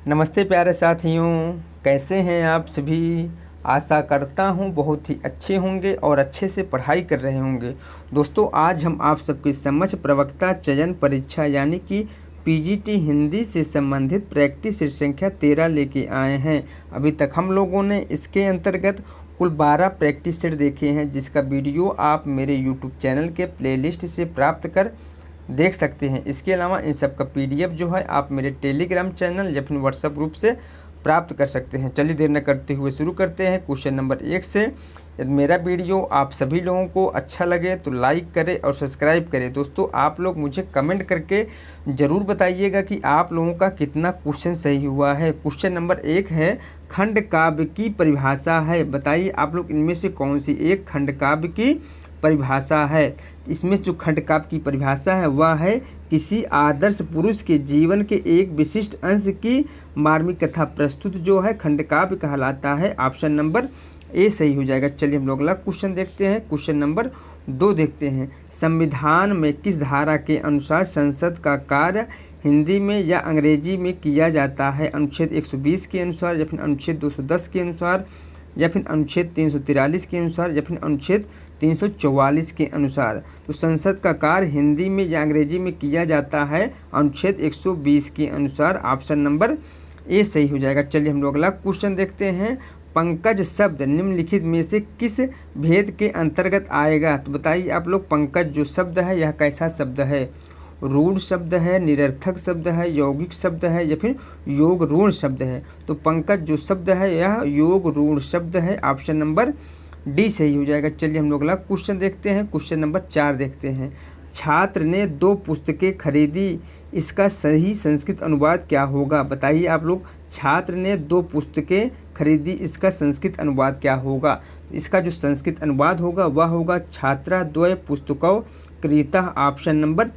नमस्ते प्यारे साथियों, कैसे हैं आप सभी। आशा करता हूं बहुत ही अच्छे होंगे और अच्छे से पढ़ाई कर रहे होंगे। दोस्तों, आज हम आप सबके समक्ष प्रवक्ता चयन परीक्षा यानी कि पीजीटी हिंदी से संबंधित प्रैक्टिस सेट संख्या 13 लेके आए हैं। अभी तक हम लोगों ने इसके अंतर्गत कुल 12 प्रैक्टिस सेट देखे हैं, जिसका वीडियो आप मेरे यूट्यूब चैनल के प्लेलिस्ट से प्राप्त कर देख सकते हैं। इसके अलावा इन सब का पीडीएफ जो है आप मेरे टेलीग्राम चैनल या फिर व्हाट्सएप ग्रुप से प्राप्त कर सकते हैं। चलिए देर न करते हुए शुरू करते हैं क्वेश्चन नंबर 1 से। यदि मेरा वीडियो आप सभी लोगों को अच्छा लगे तो लाइक करें और सब्सक्राइब करें। दोस्तों, आप लोग मुझे कमेंट करके ज़रूर बताइएगा कि आप लोगों का कितना क्वेश्चन सही हुआ है। क्वेश्चन नंबर 1 है, खंड काव्य की परिभाषा है। बताइए आप लोग इनमें से कौन सी एक खंड काव्य की परिभाषा है। इसमें जो खंड काव्य की परिभाषा है वह है किसी आदर्श पुरुष के जीवन के एक विशिष्ट अंश की मार्मिक कथा प्रस्तुत जो है खंड काव्य कहलाता है। ऑप्शन नंबर ए सही हो जाएगा। चलिए हम लोग अगला क्वेश्चन देखते हैं। क्वेश्चन नंबर 2 देखते हैं, संविधान में किस धारा के अनुसार संसद का कार्य हिंदी में या अंग्रेजी में किया जाता है। अनुच्छेद 120 के अनुसार या फिर अनुच्छेद 210 के अनुसार या फिर अनुच्छेद 343 के अनुसार या फिर अनुच्छेद 344 के अनुसार। तो संसद का कार्य हिंदी में या अंग्रेजी में किया जाता है अनुच्छेद 120 के अनुसार। ऑप्शन नंबर ए सही हो जाएगा। चलिए हम लोग अगला क्वेश्चन देखते हैं, पंकज शब्द निम्नलिखित में से किस भेद के अंतर्गत आएगा। तो बताइए आप लोग, पंकज जो शब्द है यह कैसा शब्द है। रूढ़ शब्द है, निरर्थक शब्द है, यौगिक शब्द है या फिर योग रूढ़ शब्द है। तो पंकज जो शब्द है यह योग रूढ़ शब्द है। ऑप्शन नंबर डी सही हो जाएगा। चलिए हम लोग अगला क्वेश्चन देखते हैं। क्वेश्चन नंबर 4 देखते हैं, छात्र ने 2 पुस्तकें खरीदी, इसका सही संस्कृत अनुवाद क्या होगा। बताइए आप लोग, छात्र ने 2 पुस्तकें खरीदी, इसका संस्कृत अनुवाद क्या होगा। इसका जो संस्कृत अनुवाद होगा वह होगा छात्रा द्वय पुस्तकों क्रीता। ऑप्शन नंबर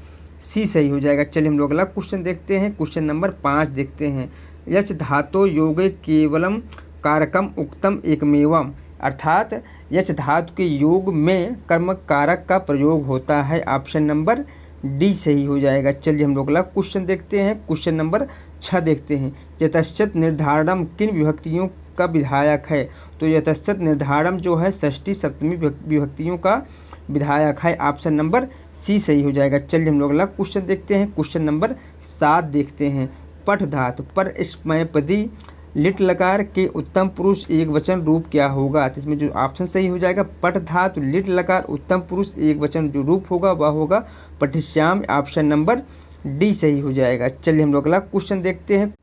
सी सही हो जाएगा। चलिए हम लोग अगला क्वेश्चन देखते हैं। क्वेश्चन नंबर 5 देखते हैं, यच धातो योगे केवलम कारकम उक्तम एकमेवम। अर्थात यच धातु के योग में कर्मक कारक का प्रयोग होता है। ऑप्शन नंबर डी सही हो जाएगा। चलिए हम लोग अगला क्वेश्चन देखते हैं। क्वेश्चन नंबर 6 देखते हैं, यतश्चत निर्धारणम किन विभक्तियों का विधायक है। तो यतश्चत निर्धारणम जो है षष्ठी सप्तमी विभक्तियों का विधायक है। ऑप्शन नंबर सी सही हो जाएगा। चलिए हम लोग अगला क्वेश्चन देखते हैं। क्वेश्चन नंबर 7 देखते हैं, पठ धातु पर स्मयपदी लिट लकार के उत्तम पुरुष एक वचन रूप क्या होगा। तो इसमें जो ऑप्शन सही हो जाएगा, पठ धातु लिट लकार उत्तम पुरुष एक वचन जो रूप होगा वह होगा पठिश्याम। ऑप्शन नंबर डी सही हो जाएगा। चलिए हम लोग अगला क्वेश्चन देखते हैं।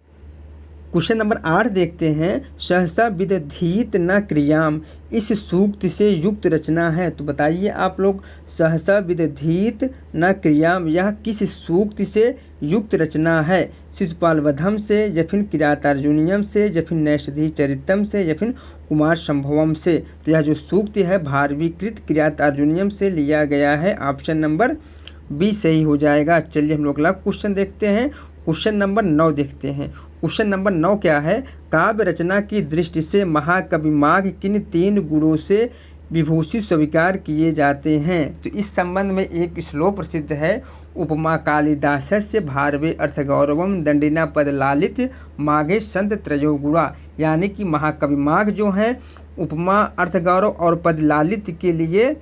क्वेश्चन नंबर 8 देखते हैं, सहसा विदधीत न क्रियाम, इस सूक्त से युक्त रचना है। तो बताइए आप लोग, सहसा विदधीत न क्रियाम यह किस सूक्त से युक्त रचना है। शिशुपाल वधम से या फिर किरातार्जुनीयम से या फिर नैषधि चरितम से या फिर कुमार संभवम से। तो यह जो सूक्त है भारवीकृत किरातार्जुनीयम से लिया गया है। ऑप्शन नंबर बी सही हो जाएगा। चलिए हम लोग अगला क्वेश्चन देखते हैं। क्वेश्चन नंबर 9 देखते हैं। क्वेश्चन नंबर 9 क्या है, काव्य रचना की दृष्टि से महाकवि माघ किन 3 गुणों से विभूषित स्वीकार किए जाते हैं। तो इस संबंध में एक श्लोक प्रसिद्ध है, उपमा कालिदासस्य भारवे अर्थगौरवम दंडिना पद लालित माघे संत त्रयो गुणा। यानी कि महाकवि माघ जो हैं उपमा, अर्थगौरव और पद लालित के लिए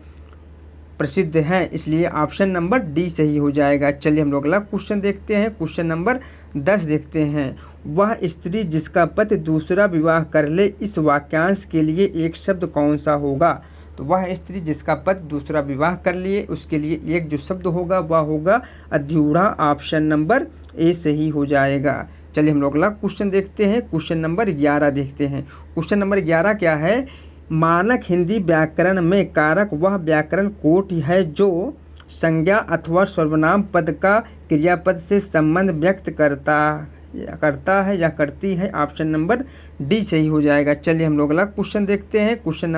प्रसिद्ध हैं, इसलिए ऑप्शन नंबर डी सही हो जाएगा। चलिए हम लोग अगला क्वेश्चन देखते हैं। क्वेश्चन नंबर 10 देखते हैं, वह स्त्री जिसका पति दूसरा विवाह कर ले, इस वाक्यांश के लिए एक शब्द कौन सा होगा। तो वह स्त्री जिसका पति दूसरा विवाह कर लिए उसके लिए एक जो शब्द होगा वह होगा अध्यूढ़ा। ऑप्शन नंबर ए सही हो जाएगा। चलिए हम लोग अगला क्वेश्चन देखते हैं। क्वेश्चन नंबर 11 देखते हैं। क्वेश्चन नंबर 11 क्या है, मानक हिंदी व्याकरण में कारक वह व्याकरण कोटि है जो संज्ञा अथवा सर्वनाम पद का क्रियापद से संबंध व्यक्त करता है या करती है। ऑप्शन नंबर डी सही हो जाएगा। चलिए हम लोग अगला क्वेश्चन देखते हैं। क्वेश्चन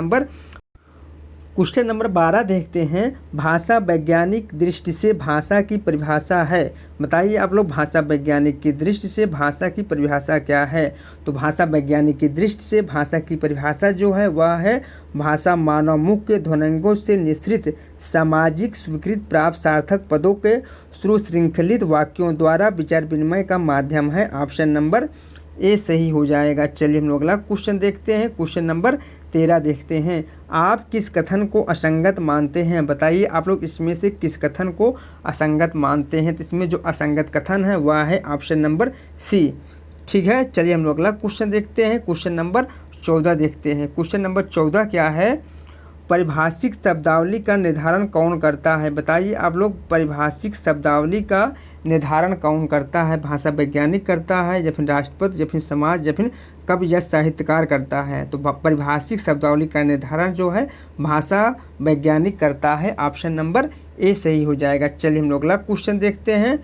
नंबर 12 देखते हैं, भाषा वैज्ञानिक दृष्टि से भाषा की परिभाषा है। बताइए आप लोग, भाषा वैज्ञानिक की दृष्टि से भाषा की परिभाषा क्या है। तो भाषा वैज्ञानिक की दृष्टि से भाषा की परिभाषा जो है वह है, भाषा मानव मुख के ध्वन्याङ्गों से निःसृत सामाजिक स्वीकृत प्राप्त सार्थक पदों के सुशृंखलित वाक्यों द्वारा विचार विनिमय का माध्यम है। ऑप्शन नंबर ए सही हो जाएगा। चलिए हम लोग अगला क्वेश्चन देखते हैं। क्वेश्चन नंबर 13 देखते हैं। आप किस कथन को असंगत मानते हैं? बताइए आप लोग इसमें से किस कथन को असंगत मानते हैं? तो इसमें जो असंगत कथन है वह है ऑप्शन नंबर सी। ठीक है, चलिए हम लोग अगला क्वेश्चन देखते हैं। क्वेश्चन नंबर 14 देखते हैं। क्वेश्चन नंबर 14 क्या है? परिभाषिक शब्दावली का निर्धारण कौन करता है? बताइए आप लोग, परिभाषिक शब्दावली का निर्धारण कौन करता है? भाषा वैज्ञानिक करता है, या फिर राष्ट्रपति, या फिर समाज, या फिर कवि या साहित्यकार करता है? तो परिभाषिक शब्दावली का निर्धारण जो है भाषा वैज्ञानिक करता है। ऑप्शन नंबर ए सही हो जाएगा। चलिए हम लोग अगला क्वेश्चन देखते हैं।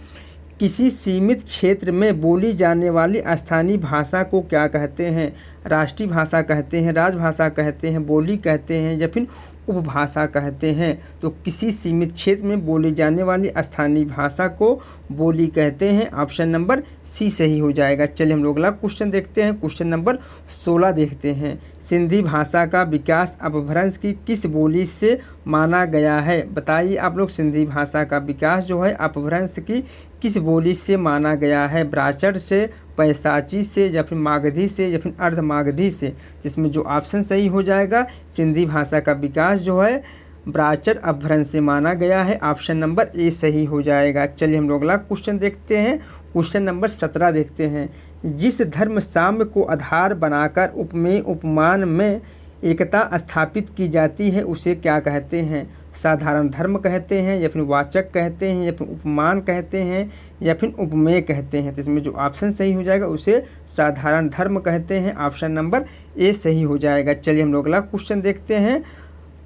किसी सीमित क्षेत्र में बोली जाने वाली स्थानीय भाषा को क्या कहते हैं? राष्ट्रीय भाषा कहते हैं, राजभाषा कहते हैं, बोली कहते हैं, या फिर उपभाषा कहते हैं? तो किसी सीमित क्षेत्र में बोली जाने वाली स्थानीय भाषा को बोली कहते हैं। ऑप्शन नंबर सी सही हो जाएगा। चलिए हम लोग अगला क्वेश्चन देखते हैं। क्वेश्चन नंबर 16 देखते हैं। सिंधी भाषा का विकास अपभ्रंश की किस बोली से माना गया है? बताइए आप लोग, सिंधी भाषा का विकास जो है अपभ्रंश की किस बोली से माना गया है? ब्राचर से, पैसाची से, या फिर मागधी से, या फिर अर्धमागधी से? जिसमें जो ऑप्शन सही हो जाएगा, सिंधी भाषा का विकास जो है ब्राचर अपभ्रंश से माना गया है। ऑप्शन नंबर ए सही हो जाएगा। चलिए हम लोग अगला क्वेश्चन देखते हैं। क्वेश्चन नंबर 17 देखते हैं। जिस धर्म साम्य को आधार बनाकर उपमेय उपमान में एकता स्थापित की जाती है उसे क्या कहते हैं? साधारण धर्म कहते हैं, या फिर वाचक कहते हैं, या फिर उपमान कहते हैं, या फिर उपमेय कहते हैं? तो इसमें जो ऑप्शन सही हो जाएगा उसे साधारण धर्म कहते हैं। ऑप्शन नंबर ए सही हो जाएगा। चलिए हम लोग अगला क्वेश्चन देखते हैं।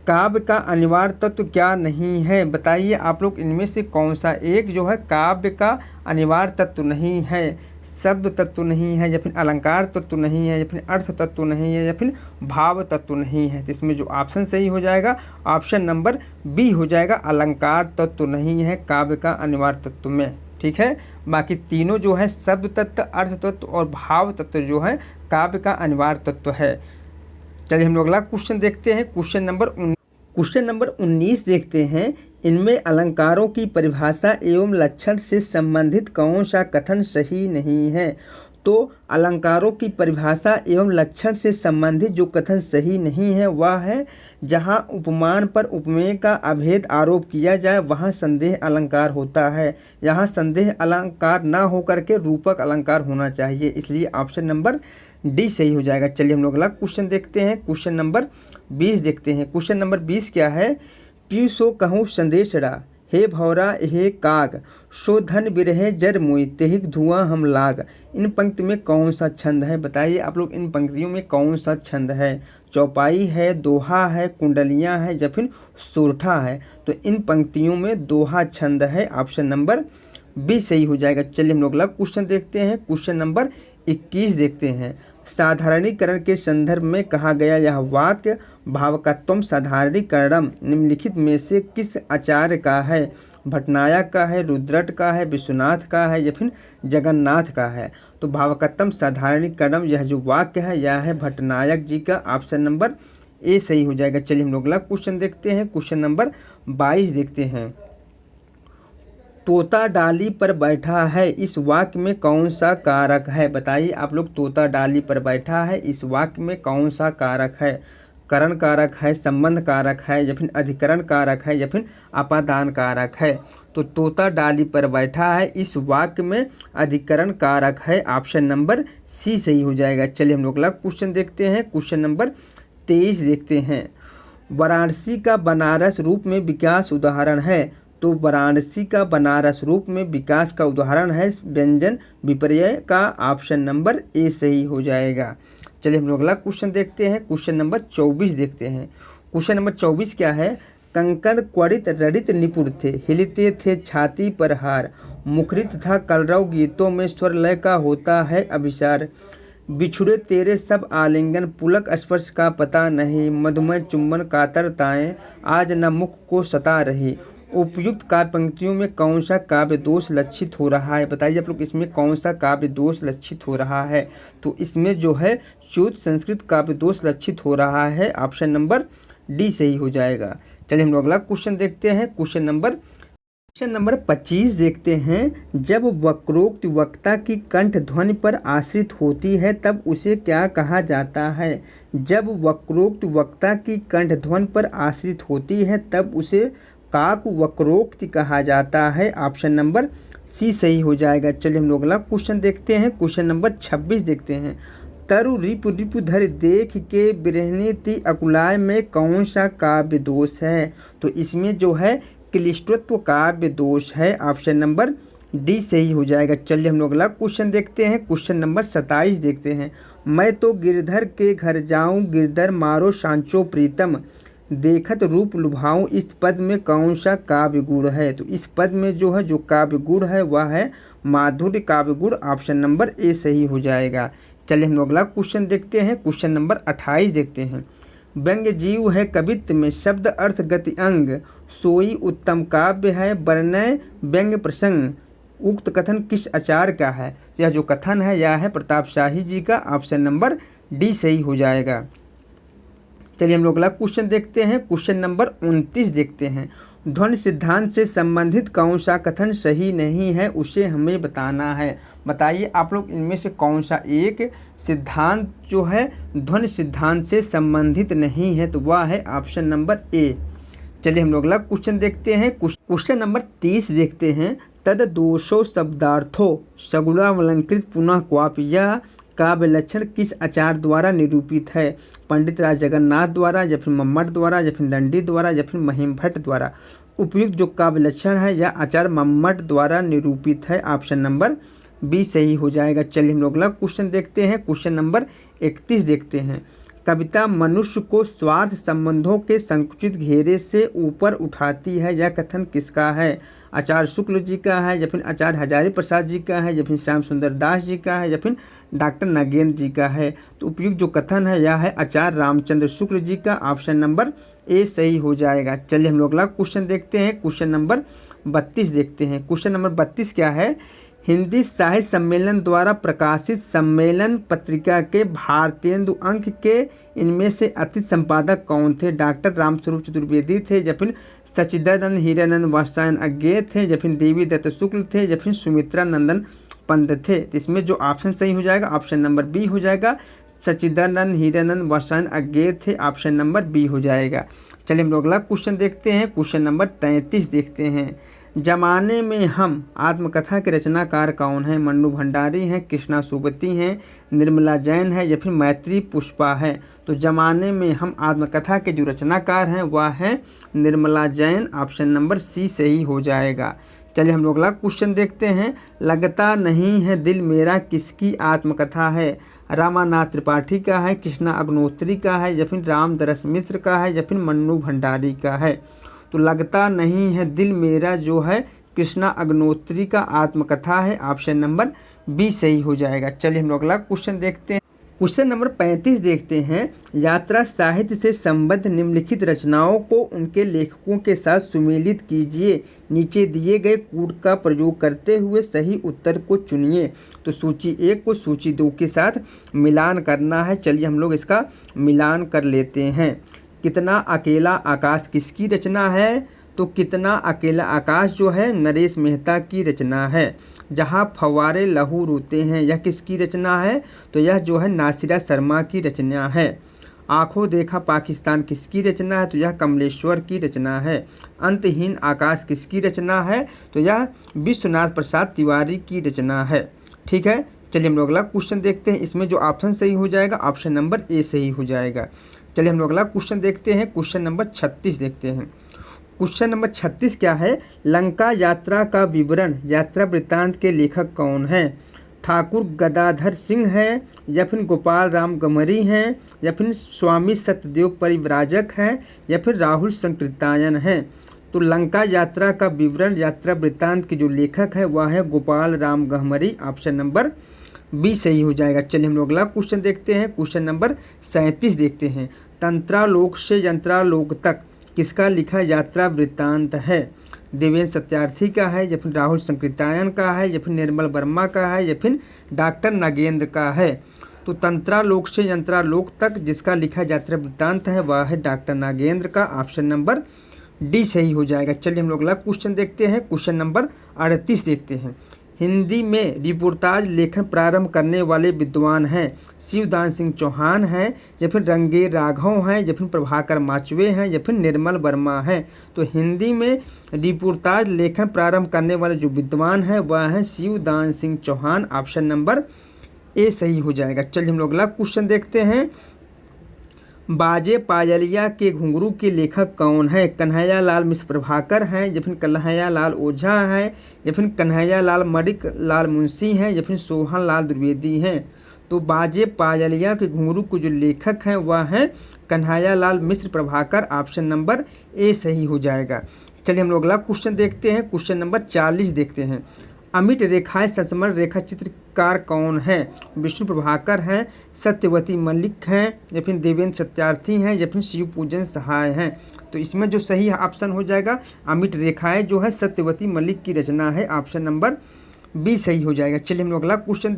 काव्य का अनिवार्य तत्व क्या नहीं है? बताइए आप लोग, इनमें से कौन सा एक जो है काव्य का अनिवार्य तत्व नहीं है? शब्द तत्व नहीं है, या फिर अलंकार तत्व नहीं है, या फिर अर्थ तत्व नहीं है, या फिर भाव तत्व नहीं है? तो इसमें जो ऑप्शन सही हो जाएगा ऑप्शन नंबर बी हो जाएगा। अलंकार तत्व नहीं है काव्य का अनिवार्य तत्व में। ठीक है, बाकी तीनों जो है शब्द तत्व, अर्थ तत्व और भाव तत्व जो है काव्य का अनिवार्य तत्व है। चलिए हम लोग अगला क्वेश्चन देखते हैं। क्वेश्चन नंबर 19 देखते हैं। इनमें अलंकारों की परिभाषा एवं लक्षण से संबंधित कौन सा कथन सही नहीं है? तो अलंकारों की परिभाषा एवं लक्षण से संबंधित जो कथन सही नहीं है वह है, जहाँ उपमान पर उपमेय का अभेद आरोप किया जाए वहाँ संदेह अलंकार होता है। यहाँ संदेह अलंकार ना होकर के रूपक अलंकार होना चाहिए, इसलिए ऑप्शन नंबर डी सही हो जाएगा। चलिए हम लोग अगला क्वेश्चन देखते हैं। क्वेश्चन नंबर 20 देखते हैं। क्वेश्चन नंबर 20 क्या है? पीयू सो कहूँ संदेशड़ा, हे भौरा हे काग, सो धन बिरहे जर मुई, तेहिक धुआं हम लाग। इन पंक्ति में कौन सा छंद है? बताइए आप लोग, इन पंक्तियों में कौन सा छंद है? चौपाई है, दोहा है, कुंडलियाँ है, या फिर सोरठा है? तो इन पंक्तियों में दोहा छंद है। ऑप्शन नंबर बी सही हो जाएगा। चलिए हम लोग अगला क्वेश्चन देखते हैं। क्वेश्चन नंबर 21 देखते हैं। साधारणीकरण के संदर्भ में कहा गया यह वाक्य भावकत्वम साधारणीकरणम निम्नलिखित में से किस आचार्य का है? भट्टनायक का है, रुद्रट का है, विश्वनाथ का है, या फिर जगन्नाथ का है? तो भावकत्वम साधारणीकरणम यह जो वाक्य है यह है भट्टनायक जी का। ऑप्शन नंबर ए सही हो जाएगा। चलिए हम लोग अगला क्वेश्चन देखते हैं। क्वेश्चन नंबर 22 देखते हैं। तोता डाली पर बैठा है, इस वाक्य में कौन सा कारक है? बताइए आप लोग, तोता डाली पर बैठा है इस वाक्य में कौन सा कारक है? करण कारक है, संबंध कारक है, या फिर अधिकरण कारक है, या फिर अपादान कारक है? तो तोता डाली पर बैठा है इस वाक्य में अधिकरण कारक है। ऑप्शन नंबर सी सही हो जाएगा। चलिए हम लोग अगला क्वेश्चन देखते हैं। क्वेश्चन नंबर 23 देखते हैं। वाराणसी का बनारस रूप में विकास उदाहरण है, तो वाराणसी का बनारस रूप में विकास का उदाहरण है व्यंजन विपर्य का। ऑप्शन नंबर ए सही हो जाएगा। चलिए हम लोग अगला क्वेश्चन देखते हैं। क्वेश्चन नंबर 24 देखते हैं। क्वेश्चन नंबर 24 क्या है? कंकण क्वरित रड़ित निपुण थे, हिलते थे छाती पर हार, मुखरित था कलरव गीतों में स्वर लय का होता है अभिसार। बिछुड़े तेरे सब आलिंगन, पुलक स्पर्श का पता नहीं, मधुमय चुंबन कातरताएं आज न मुख को सता रही। उपयुक्त काव्य पंक्तियों में कौन सा काव्य दोष लक्षित हो रहा है? बताइए आप लोग, इसमें कौन सा काव्य दोष लक्षित हो रहा है? तो इसमें जो है च्युत संस्कृत काव्य दोष लक्षित हो रहा है। ऑप्शन नंबर डी सही हो जाएगा। चलिए हम लोग अगला क्वेश्चन देखते हैं। क्वेश्चन नंबर क्वेश्चन नंबर 25 देखते हैं। जब वक्रोक्त वक्ता की कंठ ध्वनि पर आश्रित होती है तब उसे क्या कहा जाता है? जब वक्रोक्त वक्ता की कंठ ध्वनि पर आश्रित होती है तब उसे काक वक्रोक्ति कहा जाता है। ऑप्शन नंबर सी सही हो जाएगा। चलिए हम लोग अगला क्वेश्चन देखते हैं। क्वेश्चन नंबर 26 देखते हैं। तरु रिपु रिपु धर देख के बिरहनी ती अकुलाय में कौन सा काव्य दोष है? तो इसमें जो है क्लिष्टत्व काव्य दोष है। ऑप्शन नंबर डी सही हो जाएगा। चलिए हम लोग अगला क्वेश्चन देखते हैं। क्वेश्चन नंबर 27 देखते हैं। मैं तो गिरधर के घर जाऊं गिरधर मारो सांचो प्रीतम देखत रूप लुभाऊं इस पद में कौन सा काव्य गुण है? तो इस पद में जो है जो काव्य गुण है वह है माधुर्य काव्य गुण। ऑप्शन नंबर ए सही हो जाएगा। चलिए हम लोग अगला क्वेश्चन देखते हैं। क्वेश्चन नंबर 28 देखते हैं। व्यंग्य जीव है कवित्व में शब्द अर्थ गति अंग सोई उत्तम काव्य है वर्णय व्यंग्य प्रसंग उक्त कथन किस आचार्य का है? यह जो कथन है यह है प्रताप शाही जी का। ऑप्शन नंबर डी सही हो जाएगा। चलिए हम लोग अगला क्वेश्चन देखते हैं। क्वेश्चन नंबर 29 देखते हैं। ध्वनि सिद्धांत से संबंधित कौन सा कथन सही नहीं है उसे हमें बताना है। बताइए आप लोग इनमें से कौन सा एक सिद्धांत जो है ध्वनि सिद्धांत से संबंधित नहीं है? तो वह है ऑप्शन नंबर ए। चलिए हम लोग अगला क्वेश्चन देखते हैं। क्वेश्चन नंबर 30 देखते हैं। तद दोषो शब्दार्थो सगुणावलंकृत पुनः क्वाप यह काव्य लक्षण किस आचार्य द्वारा निरूपित है? पंडित राज जगन्नाथ द्वारा या फिर मम्मट द्वारा या फिर दंडी द्वारा या फिर महिम भट्ट द्वारा? उपयुक्त जो काव्य लक्षण है यह आचार्य मम्मट द्वारा निरूपित है। ऑप्शन नंबर बी सही हो जाएगा। चलिए हम लोग अगला क्वेश्चन देखते हैं। क्वेश्चन नंबर 31 देखते हैं। कविता मनुष्य को स्वार्थ संबंधों के संकुचित घेरे से ऊपर उठाती है यह कथन किसका है? आचार्य शुक्ल जी का है या फिर आचार्य हजारी प्रसाद जी का है या फिर श्याम सुंदर दास जी का है या फिर डॉक्टर नागेंद्र जी का है? तो उपयुक्त जो कथन है यह है आचार्य रामचंद्र शुक्ल जी का। ऑप्शन नंबर ए सही हो जाएगा। चलिए हम लोग अगला क्वेश्चन देखते हैं। क्वेश्चन नंबर 32 देखते हैं। क्वेश्चन नंबर 32 क्या है? हिंदी साहित्य सम्मेलन द्वारा प्रकाशित सम्मेलन पत्रिका के भारतेंदु अंक के इनमें से अतिथि संपादक कौन थे? डॉक्टर रामस्वरूप चतुर्वेदी थे या फिर सच्चिदानंद हीरानंद वात्स्यायन अज्ञे थे या फिर देवी दत्त शुक्ल थे या फिर सुमित्रा नंदन पंत थे? तो इसमें जो ऑप्शन सही हो जाएगा ऑप्शन नंबर बी हो जाएगा। सच्चिदानंद हीरानंद वात्स्यायन अज्ञे थे। ऑप्शन नंबर बी हो जाएगा। चलिए हम लोग अगला क्वेश्चन देखते हैं। क्वेश्चन नंबर 33 देखते हैं। जमाने में हम आत्मकथा के रचनाकार कौन है? मन्नू भंडारी हैं, कृष्णा सुबती हैं, निर्मला जैन है या फिर मैत्री पुष्पा है? तो जमाने में हम आत्मकथा के जो रचनाकार हैं वह है Nirmala Jain. Option number C सही हो जाएगा। चलिए हम लोग अगला क्वेश्चन देखते हैं। लगता नहीं है दिल मेरा किसकी आत्मकथा है? रामानाथ त्रिपाठी का है, कृष्णा अग्नोत्री का है या फिर रामदरस मिश्र का है या फिर मन्नू भंडारी का है? तो लगता नहीं है दिल मेरा जो है कृष्णा अग्नोत्री का आत्मकथा है। ऑप्शन नंबर बी सही हो जाएगा। चलिए हम लोग अगला क्वेश्चन देखते हैं। क्वेश्चन नंबर 35 देखते हैं। यात्रा साहित्य से संबद्ध निम्नलिखित रचनाओं को उनके लेखकों के साथ सुमेलित कीजिए। नीचे दिए गए कूट का प्रयोग करते हुए सही उत्तर को चुनिए। तो सूची 1 को सूची 2 के साथ मिलान करना है। चलिए हम लोग इसका मिलान कर लेते हैं। कितना अकेला आकाश किसकी रचना है? तो कितना अकेला आकाश जो है नरेश मेहता की रचना है। जहाँ फव्वारे लहू रोते हैं यह किसकी रचना है? तो यह जो है नासिरा शर्मा की रचना है। आंखों देखा पाकिस्तान किसकी रचना है? तो यह कमलेश्वर की रचना है। अंतहीन आकाश किसकी रचना है? तो यह विश्वनाथ प्रसाद तिवारी की रचना है। ठीक है, चलिए हम लोग अगला क्वेश्चन देखते हैं। इसमें जो ऑप्शन सही हो जाएगा ऑप्शन नंबर ए सही हो जाएगा। चलिए हम लोग अगला क्वेश्चन देखते हैं। क्वेश्चन नंबर 36 देखते हैं। क्वेश्चन नंबर 36 क्या है? लंका यात्रा का विवरण यात्रा वृत्तांत के लेखक कौन है? ठाकुर गदाधर सिंह है या फिर गोपाल राम गमरी हैं या फिर स्वामी सत्यदेव परिव्राजक हैं या फिर राहुल संकृतायन हैं? तो लंका यात्रा का विवरण यात्रा वृत्तांत के जो लेखक है वह है Gopal Ram Gahmari. Option number B सही हो जाएगा। चलिए हम लोग अगला क्वेश्चन देखते हैं। क्वेश्चन नंबर 37 देखते हैं। तंत्रालोक से यंत्रालोक तक किसका लिखा यात्रा वृत्तांत है? देवेंद्र सत्यार्थी का है या फिर राहुल संकृतायन का है या फिर निर्मल वर्मा का है या फिर डॉक्टर नागेंद्र का है? तो तंत्रालोक से यंत्रालोक तक जिसका लिखा यात्रा वृत्तांत है वह है डॉक्टर नागेंद्र का। ऑप्शन नंबर डी सही हो जाएगा। चलिए हम लोग अगला क्वेश्चन देखते हैं। क्वेश्चन नंबर 38 देखते हैं। हिंदी में रिपोर्टाज लेखन प्रारंभ करने वाले विद्वान हैं शिवदान सिंह चौहान हैं, या फिर रंगे राघव हैं, या फिर प्रभाकर माचवे हैं, या फिर निर्मल वर्मा हैं। तो हिंदी में रिपोर्टाज लेखन प्रारंभ करने वाले जो विद्वान हैं वह हैं Shivdan Singh Chauhan. Option number A सही हो जाएगा। चलिए हम लोग अगला क्वेश्चन देखते हैं। बाजे पायलिया के घुंघरू के लेखक कौन है? कन्हैया लाल मिश्र प्रभाकर हैं, या फिर कन्हैया लाल ओझा हैं, या फिर कन्हैया लाल मणिक लाल मुंशी हैं, या फिर सोहन लाल द्विवेदी हैं। तो बाजे पायलिया के घुंघरू के जो लेखक हैं वह हैं कन्हैया लाल मिश्र प्रभाकर। ऑप्शन नंबर ए सही हो जाएगा। चलिए हम लोग अगला क्वेश्चन देखते हैं। क्वेश्चन नंबर 40 देखते हैं। अमिट रेखाएं संस्मरण रेखा चित्रकार कौन है? विष्णु प्रभाकर हैं, सत्यवती मलिक हैं, या फिर देवेंद्र सत्यार्थी हैं, या फिर शिव पूजन सहाय हैं। तो इसमें जो सही ऑप्शन हो जाएगा अमिट रेखाएं जो है सत्यवती मलिक की रचना है। ऑप्शन नंबर बी सही हो जाएगा। चलिए हम लोग अगला क्वेश्चन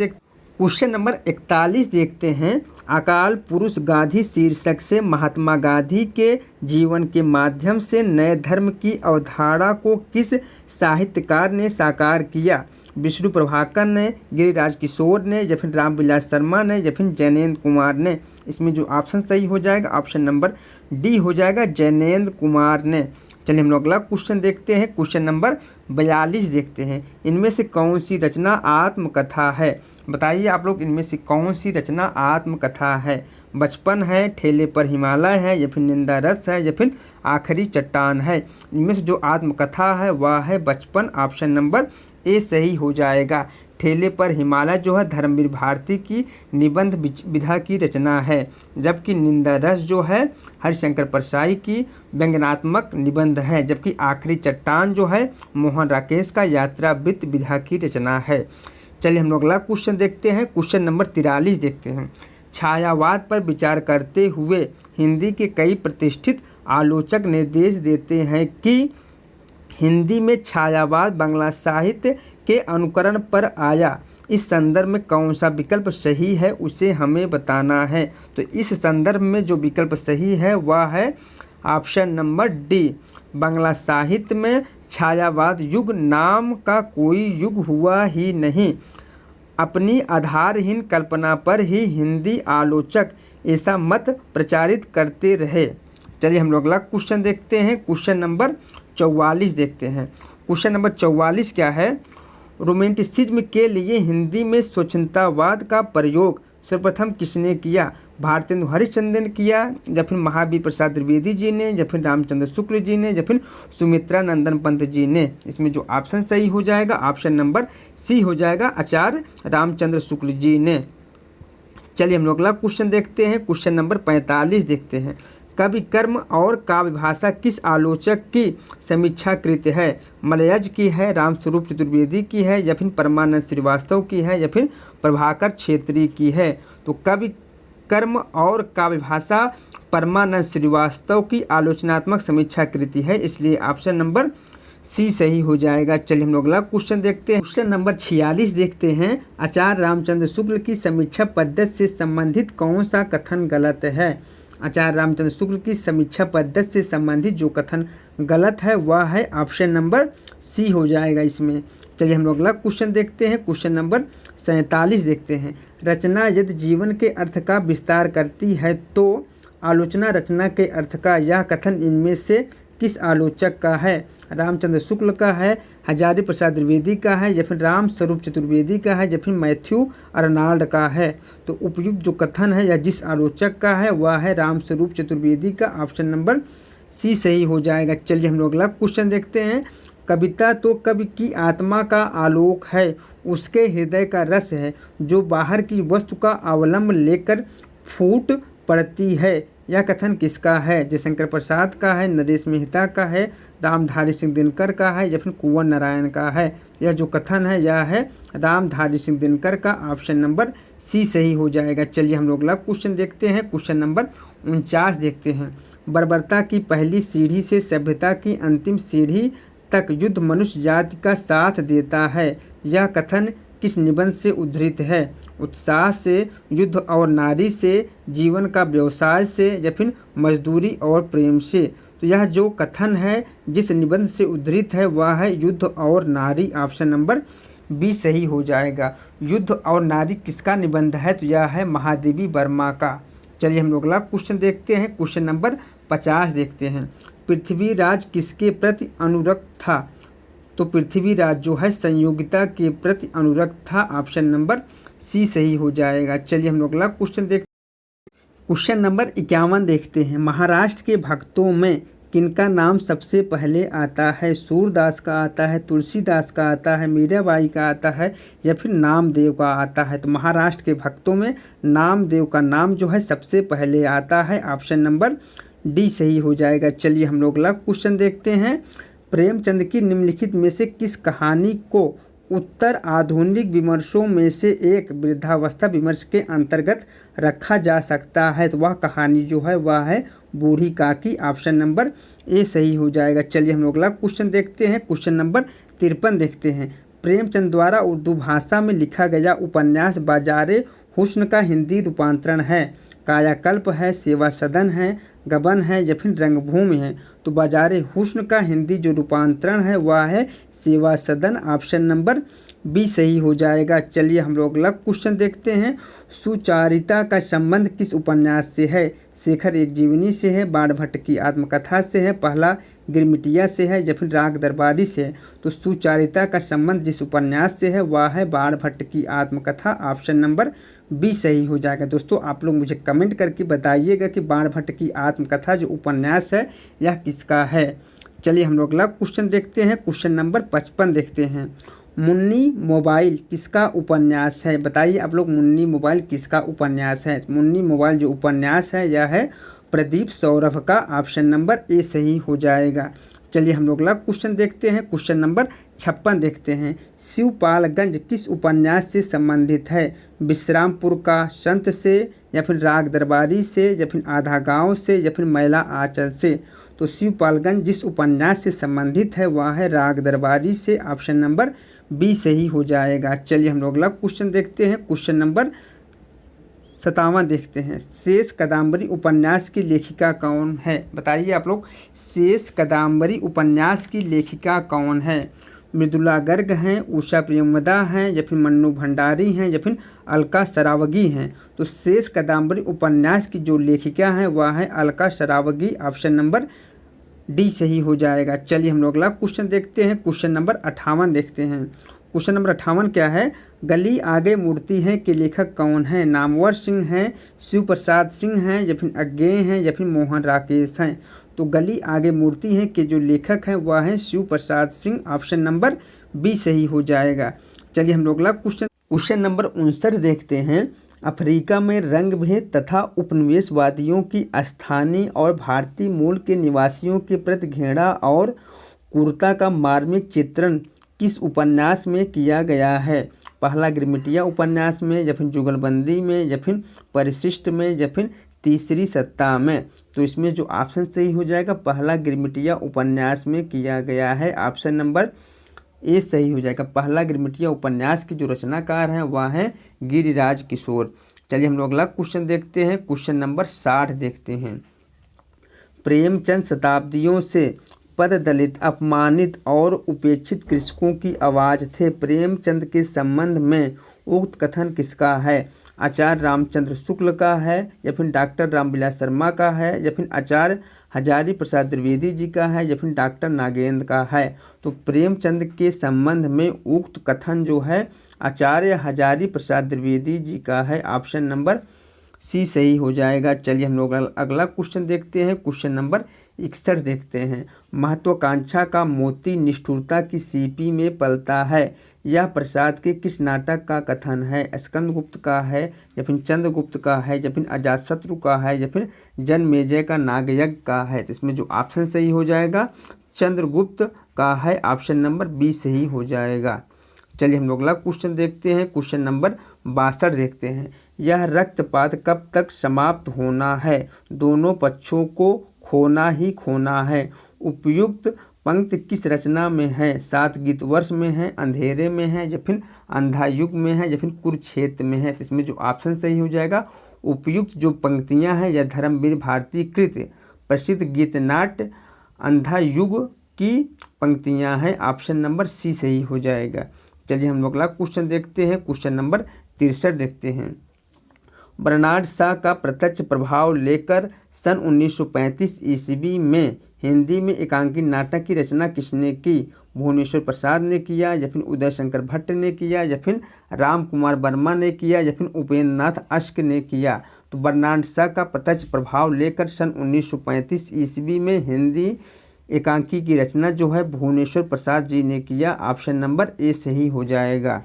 क्वेश्चन नंबर 41 देखते हैं। अकाल पुरुष गांधी शीर्षक से महात्मा गांधी के जीवन के माध्यम से नए धर्म की अवधारणा को किस साहित्यकार ने साकार किया? विष्णु प्रभाकर ने, गिरिराज किशोर ने, या फिर रामविलास शर्मा ने, या फिर जैनेन्द्र कुमार ने। इसमें जो ऑप्शन सही हो जाएगा ऑप्शन नंबर डी हो जाएगा, जैनेन्द्र कुमार ने। चलिए हम लोग अगला क्वेश्चन देखते हैं। क्वेश्चन नंबर 42 देखते हैं। इनमें से कौन सी रचना आत्मकथा है? बताइए आप लोग, इनमें से कौन सी रचना आत्मकथा है? बचपन है, ठेले पर हिमालय है, या फिर निंदा रस है, या फिर आखिरी चट्टान है। इनमें से जो आत्मकथा है वह है बचपन। ऑप्शन नंबर ए सही हो जाएगा। ठेले पर हिमालय जो है धर्मवीर भारती की निबंध विधा की रचना है, जबकि निंदा रस जो है हरिशंकर परसाई की व्यंग्यात्मक निबंध है, जबकि आखिरी चट्टान जो है मोहन राकेश का यात्रा वृत्त विधा की रचना है। चलिए हम लोग अगला क्वेश्चन देखते हैं। क्वेश्चन नंबर 43 देखते हैं। छायावाद पर विचार करते हुए हिंदी के कई प्रतिष्ठित आलोचक निर्देश देते हैं कि हिंदी में छायावाद बांग्ला साहित्य के अनुकरण पर आया। इस संदर्भ में कौन सा विकल्प सही है उसे हमें बताना है। तो इस संदर्भ में जो विकल्प सही है वह है ऑप्शन नंबर डी। बांग्ला साहित्य में छायावाद युग नाम का कोई युग हुआ ही नहीं। अपनी आधारहीन कल्पना पर ही हिंदी आलोचक ऐसा मत प्रचारित करते रहे। चलिए हम लोग अगला क्वेश्चन देखते हैं। क्वेश्चन नंबर 44 देखते हैं। क्वेश्चन नंबर 44 क्या है? रोमांटिसिज्म के लिए हिंदी में स्वच्छंदतावाद का प्रयोग सर्वप्रथम किसने किया? भारतेंदु हरिश्चंद्र ने किया, या फिर महावीर प्रसाद द्विवेदी जी ने, या फिर रामचंद्र शुक्ल जी ने, या फिर सुमित्रा नंदन पंत जी ने। इसमें जो ऑप्शन सही हो जाएगा ऑप्शन नंबर सी हो जाएगा, आचार्य रामचंद्र शुक्ल जी ने। चलिए हम लोग अगला क्वेश्चन देखते हैं। क्वेश्चन नंबर 45 देखते हैं। कवि कर्म और काव्य भाषा किस आलोचक की समीक्षाकृत है? मलयज की है, रामस्वरूप चतुर्वेदी की है, या फिर परमानंद श्रीवास्तव की है, या फिर प्रभाकर क्षेत्री की है। तो कवि कर्म और काव्य भाषा परमानंद श्रीवास्तव की आलोचनात्मक समीक्षा कृति है, इसलिए ऑप्शन नंबर सी सही हो जाएगा। चलिए हम लोग अगला क्वेश्चन देखते हैं। क्वेश्चन नंबर 46 देखते हैं। आचार्य रामचंद्र शुक्ल की समीक्षा पद्धति से संबंधित कौन सा कथन गलत है? आचार्य रामचंद्र शुक्ल की समीक्षा पद्धति से संबंधित जो कथन गलत है वह है ऑप्शन नंबर सी हो जाएगा इसमें। चलिए हम लोग अगला क्वेश्चन देखते हैं। क्वेश्चन नंबर 47 देखते हैं। रचना यदि जीवन के अर्थ का विस्तार करती है तो आलोचना रचना के अर्थ का यह कथन इनमें से किस आलोचक का है? रामचंद्र शुक्ल का है, हजारी प्रसाद द्विवेदी का है, या फिर राम स्वरूप चतुर्वेदी का है, या फिर मैथ्यू अर्नाल्ड का है। तो उपयुक्त जो कथन है या जिस आलोचक का है वह है राम स्वरूप चतुर्वेदी का। ऑप्शन नंबर सी सही हो जाएगा। चलिए हम लोग अगला क्वेश्चन देखते हैं। कविता तो कवि की आत्मा का आलोक है, उसके हृदय का रस है, जो बाहर की वस्तु का अवलंब लेकर फूट पड़ती है। यह कथन किसका है? जयशंकर प्रसाद का है, नरेश मेहता का है, रामधारी सिंह दिनकर का है, या फिर कुंवर नारायण का है। यह जो कथन है यह है रामधारी सिंह दिनकर का। ऑप्शन नंबर सी सही हो जाएगा। चलिए हम लोग अगला क्वेश्चन देखते हैं। क्वेश्चन नंबर 49 देखते हैं। बर्बरता की पहली सीढ़ी से सभ्यता की अंतिम सीढ़ी तक युद्ध मनुष्य जाति का साथ देता है। यह कथन किस निबंध से उद्धृत है? उत्साह से, युद्ध और नारी से, जीवन का व्यवसाय से, या फिर मजदूरी और प्रेम से। तो यह जो कथन है जिस निबंध से उद्धृत है वह है युद्ध और नारी। ऑप्शन नंबर बी सही हो जाएगा। युद्ध और नारी किसका निबंध है? तो यह है महादेवी वर्मा का। चलिए हम लोग अगला क्वेश्चन देखते हैं। क्वेश्चन नंबर 50 देखते हैं। पृथ्वीराज किसके प्रति अनुरक्त था? तो पृथ्वीराज जो है संयोगिता के प्रति अनुरक्त था। ऑप्शन नंबर सी सही हो जाएगा। चलिए हम लोग अगला क्वेश्चन देखते हैं। क्वेश्चन नंबर 51 देखते हैं। महाराष्ट्र के भक्तों में किनका नाम सबसे पहले आता है? सूरदास का आता है, तुलसीदास का आता है, मीराबाई का आता है या फिर नामदेव का आता है? तो महाराष्ट्र के भक्तों में नामदेव का नाम जो है सबसे पहले आता है। ऑप्शन नंबर डी सही हो जाएगा। चलिए हम लोग अगला क्वेश्चन देखते हैं। प्रेमचंद की निम्नलिखित में से किस कहानी को उत्तर आधुनिक विमर्शों में से एक वृद्धावस्था विमर्श के अंतर्गत रखा जा सकता है? तो वह कहानी जो है वह है बूढ़ी काकी। ऑप्शन नंबर ए सही हो जाएगा। चलिए हम लोग अगला क्वेश्चन देखते हैं। क्वेश्चन नंबर 53 देखते हैं। प्रेमचंद द्वारा उर्दू भाषा में लिखा गया उपन्यास बाजारे हुस्न का हिंदी रूपांतरण है? कायाकल्प है, सेवा सदन है, गबन है या फिर रंगभूमि है? तो बाजारे हुस्न का हिंदी जो रूपांतरण है वह है सेवा सदन। ऑप्शन नंबर बी सही हो जाएगा। चलिए हम लोग अगला क्वेश्चन देखते हैं। सुचारिता का संबंध किस उपन्यास से है? शेखर एक जीवनी से है, बाण भट्ट की आत्मकथा से है, पहला गिरमिटिया से है या फिर राग दरबारी से है? तो सुचारिता का संबंध जिस उपन्यास से है वह है बाण भट्ट की आत्मकथा। ऑप्शन नंबर बी सही हो जाएगा। दोस्तों आप लोग मुझे कमेंट करके बताइएगा कि बाण भट्ट की आत्मकथा जो उपन्यास है यह किसका है। चलिए हम लोग अगला क्वेश्चन देखते हैं। क्वेश्चन नंबर 55 देखते हैं। मुन्नी मोबाइल किसका उपन्यास है? बताइए आप लोग मुन्नी मोबाइल किसका उपन्यास है? मुन्नी मोबाइल जो उपन्यास है यह है प्रदीप सौरभ का। ऑप्शन नंबर ए सही हो जाएगा। चलिए हम लोग अगला क्वेश्चन देखते हैं। क्वेश्चन नंबर 56 देखते हैं। शिवपालगंज किस उपन्यास से संबंधित है? विश्रामपुर का संत से या फिर राग दरबारी से या फिर आधा गांव से या फिर मैला आंचल से? तो शिवपालगंज जिस उपन्यास से संबंधित है वह है राग दरबारी से। ऑप्शन नंबर बी सही हो जाएगा। चलिए हम लोग अगला क्वेश्चन देखते हैं। क्वेश्चन नंबर 57 देखते हैं। शेष कादम्बरी उपन्यास की लेखिका कौन है? बताइए आप लोग शेष कादम्बरी उपन्यास की लेखिका कौन है? मृदुला गर्ग हैं, उषा प्रेमवदा हैं या फिर मन्नू भंडारी हैं या फिर अलका सरावगी हैं? तो शेष कादम्बरी उपन्यास की जो लेखिका हैं वह है Alka Saraogi. Option number D सही हो जाएगा। चलिए हम लोग अगला क्वेश्चन देखते हैं। क्वेश्चन नंबर 58 देखते हैं। क्वेश्चन नंबर 58 क्या है? गली आगे मूर्ति है के लेखक कौन है? नामवर सिंह हैं, शिव प्रसाद सिंह हैं या फिर अज्ञेय हैं या फिर मोहन राकेश हैं? तो गली आगे मूर्ति है के जो लेखक हैं वह हैं Shiv Prasad Singh. Option number B सही हो जाएगा। चलिए हम लोग अगला क्वेश्चन नंबर 59 देखते हैं। अफ्रीका में रंग भेद तथा उपनिवेशवादियों की स्थानीय और भारतीय मूल के निवासियों के प्रति घृणा और क्रूरता का मार्मिक चित्रण किस उपन्यास में किया गया है? पहला गिरमिटिया उपन्यास में या फिर जुगलबंदी में या फिर परिशिष्ट में या फिर तीसरी सत्ता में? तो इसमें जो ऑप्शन सही हो जाएगा पहला गिरमिटिया उपन्यास में किया गया है। ऑप्शन नंबर ए सही हो जाएगा। पहला गिरमिटिया उपन्यास की जो रचनाकार हैं वह हैं गिरिराज किशोर। चलिए हम लोग अगला क्वेश्चन देखते हैं। क्वेश्चन नंबर 60 देखते हैं। प्रेमचंद शताब्दियों से पद दलित, अपमानित और उपेक्षित कृषकों की आवाज़ थे। प्रेमचंद के संबंध में उक्त कथन किसका है? आचार्य रामचंद्र शुक्ल का है या फिर डॉक्टर रामविलास शर्मा का है या फिर आचार्य हजारी प्रसाद द्विवेदी जी का है या फिर डॉक्टर नागेंद्र का है? तो प्रेमचंद के संबंध में उक्त कथन जो है आचार्य हजारी प्रसाद द्विवेदी जी का है। ऑप्शन नंबर सी सही हो जाएगा। चलिए हम लोग अगला क्वेश्चन देखते हैं। क्वेश्चन नंबर 61 देखते हैं। महत्वाकांक्षा का मोती निष्ठुरता की सीपी में पलता है, यह प्रसाद के किस नाटक का कथन है? स्कंदगुप्त का है या फिर चंद्रगुप्त का है या फिर अजातशत्रु का है या फिर जनमेजय का नागयज्ञ का है? तो इसमें जो ऑप्शन सही हो जाएगा चंद्रगुप्त का है। ऑप्शन नंबर बी सही हो जाएगा। चलिए हम लोग अगला क्वेश्चन देखते हैं। क्वेश्चन नंबर 62 देखते हैं। यह रक्तपात कब तक समाप्त होना है? दोनों पक्षों को खोना ही खोना है। उपयुक्त पंक्ति किस रचना में है? सात गीत वर्ष में है, अंधेरे में है या फिर अंधा युग में है या फिर कुरुक्षेत्र में है? तो इसमें जो ऑप्शन सही हो जाएगा उपयुक्त जो पंक्तियां हैं यह धर्मवीर भारती कृत प्रसिद्ध गीत नाट्य अंधा युग की पंक्तियां हैं, ऑप्शन नंबर सी सही हो जाएगा। चलिए हम लोग अगला क्वेश्चन देखते हैं, क्वेश्चन नंबर 63 देखते हैं। बर्नार्ड शॉ का प्रत्यक्ष प्रभाव लेकर सन 1935 ईस्वी में हिंदी में एकांकी नाटक की रचना किसने की? भुवनेश्वर प्रसाद ने किया, या फिर उदय शंकर भट्ट ने किया, या फिर राम कुमार वर्मा ने किया, या फिर उपेंद्र नाथ अश्क ने किया? तो बर्नार्ड शॉ का प्रत्यक्ष प्रभाव लेकर सन 1935 ईस्वी में हिंदी एकांकी की रचना जो है भुवनेश्वर प्रसाद जी ने किया, ऑप्शन नंबर ए सही हो जाएगा।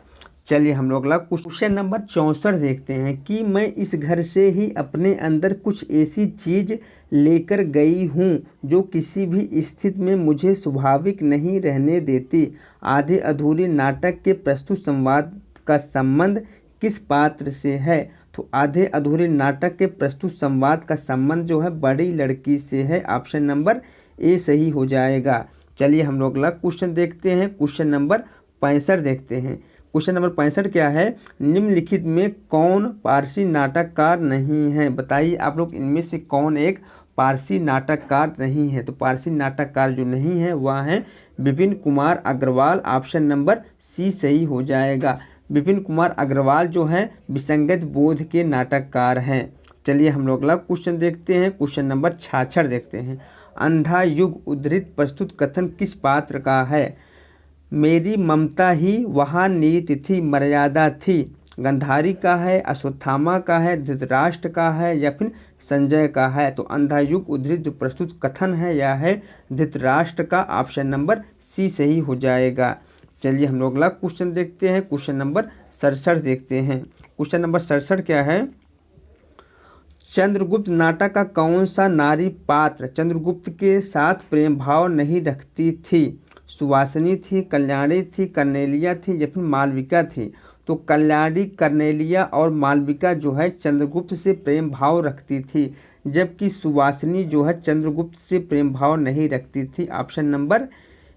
चलिए हम लोग अगला क्वेश्चन नंबर 64 देखते हैं कि मैं इस घर से ही अपने अंदर कुछ ऐसी चीज लेकर गई हूँ जो किसी भी स्थिति में मुझे स्वाभाविक नहीं रहने देती। आधे अधूरे नाटक के प्रस्तुत संवाद का संबंध किस पात्र से है? तो आधे अधूरे नाटक के प्रस्तुत संवाद का संबंध जो है बड़ी लड़की से है, ऑप्शन नंबर ए सही हो जाएगा। चलिए हम लोग अगला क्वेश्चन देखते हैं, क्वेश्चन नंबर 65 देखते हैं। क्वेश्चन नंबर 65 क्या है? निम्नलिखित में कौन पारसी नाटककार नहीं है? बताइए आप लोग इनमें से कौन एक पारसी नाटककार नहीं है? तो पारसी नाटककार जो नहीं है वह है Vipin Kumar Agarwal, option number C सही हो जाएगा। विपिन कुमार अग्रवाल जो हैं विसंगत बोध के नाटककार हैं। चलिए हम लोग अगला क्वेश्चन देखते हैं, क्वेश्चन नंबर 66 देखते हैं। अंधा युग उद्धृत प्रस्तुत कथन किस पात्र का है? मेरी ममता ही वहाँ नीति थी, मर्यादा थी। गंधारी का है, अश्वत्थामा का है, धृतराष्ट्र का है, या फिर संजय का है? तो अंधा युग उद्धृत जो प्रस्तुत कथन है यह है धृतराष्ट्र का, ऑप्शन नंबर सी सही हो जाएगा। चलिए हम लोग अगला क्वेश्चन देखते हैं, क्वेश्चन नंबर 67 देखते हैं। क्वेश्चन नंबर 67 क्या है? चंद्रगुप्त नाटक का कौन सा नारी पात्र चंद्रगुप्त के साथ प्रेम भाव नहीं रखती थी? सुवासिनी थी, कल्याणी थी, कर्नेलिया थी, या फिर मालविका थी? तो कल्याणी, कर्नेलिया और मालविका जो है चंद्रगुप्त से प्रेम भाव रखती थी, जबकि सुवासिनी जो है चंद्रगुप्त से प्रेम भाव नहीं रखती थी, ऑप्शन नंबर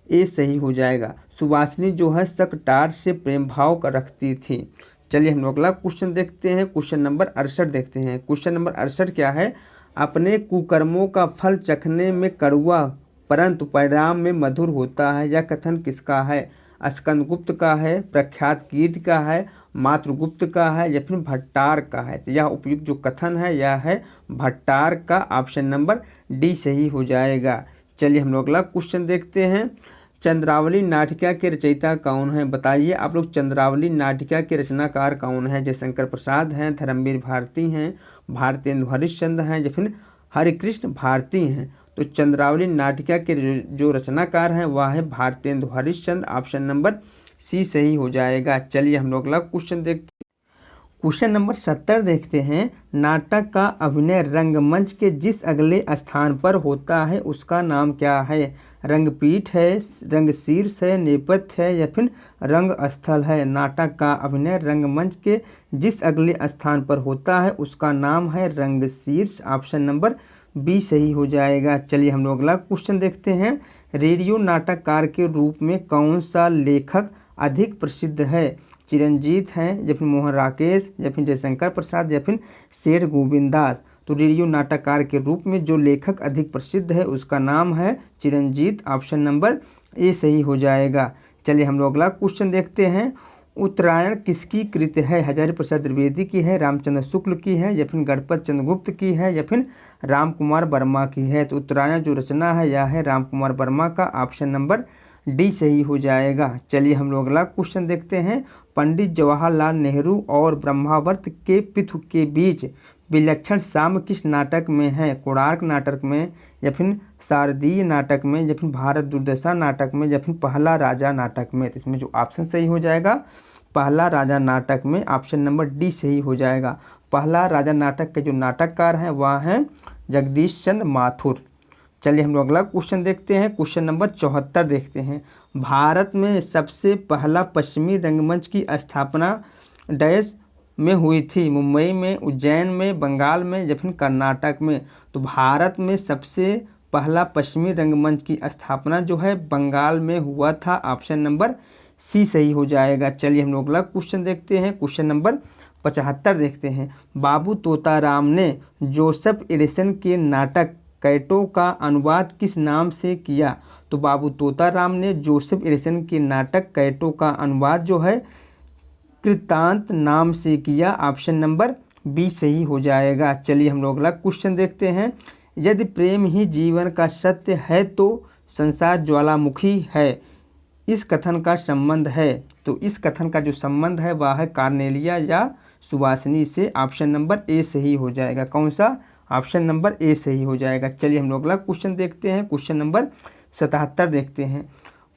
ए सही हो जाएगा। सुवासिनी जो है शकटार से प्रेम भाव का रखती थी। चलिए हम लोग अगला क्वेश्चन देखते हैं, क्वेश्चन नंबर 68 देखते हैं। क्वेश्चन नंबर 68 क्या है? अपने कुकर्मों का फल चखने में कड़वा परंतु परिणाम में मधुर होता है, यह कथन किसका है? स्कंदगुप्त का है, प्रख्यात कीर्ति का है, मातृगुप्त का है, या फिर भट्टार का है? तो यह उपयुक्त जो कथन है यह है भट्टार का, ऑप्शन नंबर डी सही हो जाएगा। चलिए हम लोग अगला क्वेश्चन देखते हैं। चंद्रावली नाटिका के रचयिता कौन है? बताइए आप लोग चंद्रावली नाटिका के रचनाकार कौन है? जयशंकर प्रसाद हैं, धर्मवीर भारती हैं, भारतेंदु हरिश्चंद्र हैं, या फिर हरिकृष्ण भारती हैं? तो चंद्रावली नाटिका के जो रचनाकार हैं वह है Bharatendu Harishchandra, option number C सही हो जाएगा। चलिए हम लोग अगला क्वेश्चन देखते हैं, क्वेश्चन नंबर 70 देखते हैं। नाटक का अभिनय रंगमंच के जिस अगले स्थान पर होता है उसका नाम क्या है? रंगपीठ है, रंगशीर्ष है, नेपथ्य है, या फिर रंगस्थल है? नाटक का अभिनय रंगमंच के जिस अगले स्थान पर होता है उसका नाम है रंगशीर्ष, ऑप्शन नंबर बी सही हो जाएगा। चलिए हम लोग अगला क्वेश्चन देखते हैं। रेडियो नाटककार के रूप में कौन सा लेखक अधिक प्रसिद्ध है? चिरंजीत हैं, या फिर मोहन राकेश, या फिर जयशंकर प्रसाद, या फिर सेठ गोविंदास? तो रेडियो नाटककार के रूप में जो लेखक अधिक प्रसिद्ध है उसका नाम है चिरंजीत, ऑप्शन नंबर ए सही हो जाएगा। चलिए हम लोग अगला क्वेश्चन देखते हैं। उत्तरायण किसकी कृति है? हजारी प्रसाद द्विवेदी की है, रामचंद्र शुक्ल की है, या फिर गणपत चंद्रगुप्त की है, या फिर राम कुमार वर्मा की है? तो उत्तरायण जो रचना है यह है राम कुमार वर्मा का, ऑप्शन नंबर डी सही हो जाएगा। चलिए हम लोग अगला क्वेश्चन देखते हैं। पंडित जवाहरलाल नेहरू और ब्रह्मावर्त के पितु के बीच विलक्षण साम्य किस नाटक में है? कोणार्क नाटक में, या फिर शारदीय नाटक में, या फिर भारत दुर्दशा नाटक में, या फिर पहला राजा नाटक में? तो इसमें जो ऑप्शन सही हो जाएगा पहला राजा नाटक में, ऑप्शन नंबर डी सही हो जाएगा। पहला राजा नाटक के जो नाटककार हैं वह हैं जगदीश चंद्र माथुर। चलिए हम लोग अगला क्वेश्चन देखते हैं, क्वेश्चन नंबर 74 देखते हैं। भारत में सबसे पहला पश्चिमी रंगमंच की स्थापना डैश में हुई थी? मुंबई में, उज्जैन में, बंगाल में, या फिर कर्नाटक में? तो भारत में सबसे पहला पश्चिमी रंगमंच की स्थापना जो है बंगाल में हुआ था, ऑप्शन नंबर सी सही हो जाएगा। चलिए हम लोग अगला क्वेश्चन देखते हैं, क्वेश्चन नंबर 75 देखते हैं। बाबू तोताराम ने जोसेफ एडिसन के नाटक कैटो का अनुवाद किस नाम से किया? तो बाबू तोताराम ने जोसेफ एडिसन के नाटक कैटो का अनुवाद जो है कृतांत नाम से किया। ऑप्शन नंबर बी सही हो जाएगा। चलिए हम लोग अगला क्वेश्चन देखते हैं। यदि प्रेम ही जीवन का सत्य है तो संसार ज्वालामुखी है, इस कथन का संबंध है? तो इस कथन का जो संबंध है वह है कार्नेलिया या सुवासिनी से। ऑप्शन नंबर ए सही हो जाएगा। कौन सा? ऑप्शन नंबर ए सही हो जाएगा। चलिए हम लोग अगला क्वेश्चन देखते हैं। क्वेश्चन नंबर 77 देखते हैं।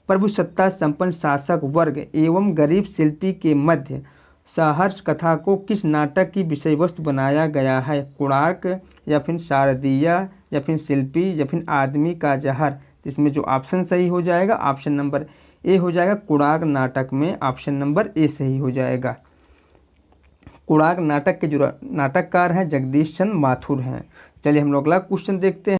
प्रभुसत्ता संपन्न शासक वर्ग एवं गरीब शिल्पी के मध्य सहर्ष कथा को किस नाटक की विषय वस्तु बनाया गया है? कोणार्क या फिर शारदीया या फिर शिल्पी या फिर आदमी का जहर? इसमें जो ऑप्शन सही हो जाएगा ऑप्शन नंबर ए हो जाएगा। कोणार्क नाटक में ऑप्शन नंबर ए सही हो जाएगा। कोणार्क नाटक के जो नाटककार हैं जगदीश चंद्र माथुर हैं। चलिए हम लोग अगला क्वेश्चन देखते हैं।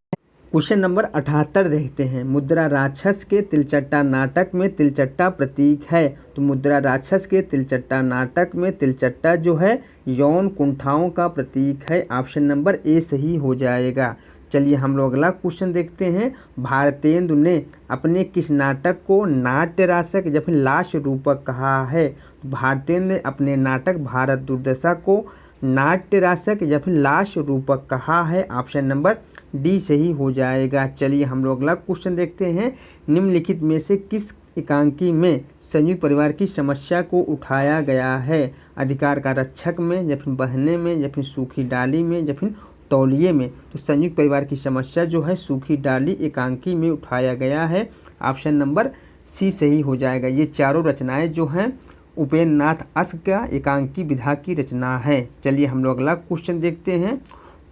क्वेश्चन नंबर 78 देखते हैं। मुद्रा राक्षस के तिलचट्टा नाटक में तिलचट्टा प्रतीक है। तो मुद्रा राक्षस के तिलचट्टा नाटक में तिलचट्टा जो है यौन कुंठाओं का प्रतीक है। ऑप्शन नंबर ए सही हो जाएगा। चलिए हम लोग अगला क्वेश्चन देखते हैं। भारतेंदु ने अपने किस नाटक को नाट्य रासक या फिर लाश रूपक कहा है? भारतेंदु ने अपने नाटक भारत दुर्दशा को नाट्य रासक या फिर लाश रूपक कहा है। ऑप्शन नंबर डी सही हो जाएगा। चलिए हम लोग अगला क्वेश्चन देखते हैं। निम्नलिखित में से किस एकांकी में संयुक्त परिवार की समस्या को उठाया गया है? अधिकार का रक्षक में या फिर बहने में या फिर सूखी डाली में या फिर तौलिए में? तो संयुक्त परिवार की समस्या जो है सूखी डाली एकांकी में उठाया गया है। ऑप्शन नंबर सी सही हो जाएगा। ये चारों रचनाएं जो हैं उपेंद्र नाथ अस्क का एकांकी विधा की रचना है। चलिए हम लोग अगला क्वेश्चन देखते हैं।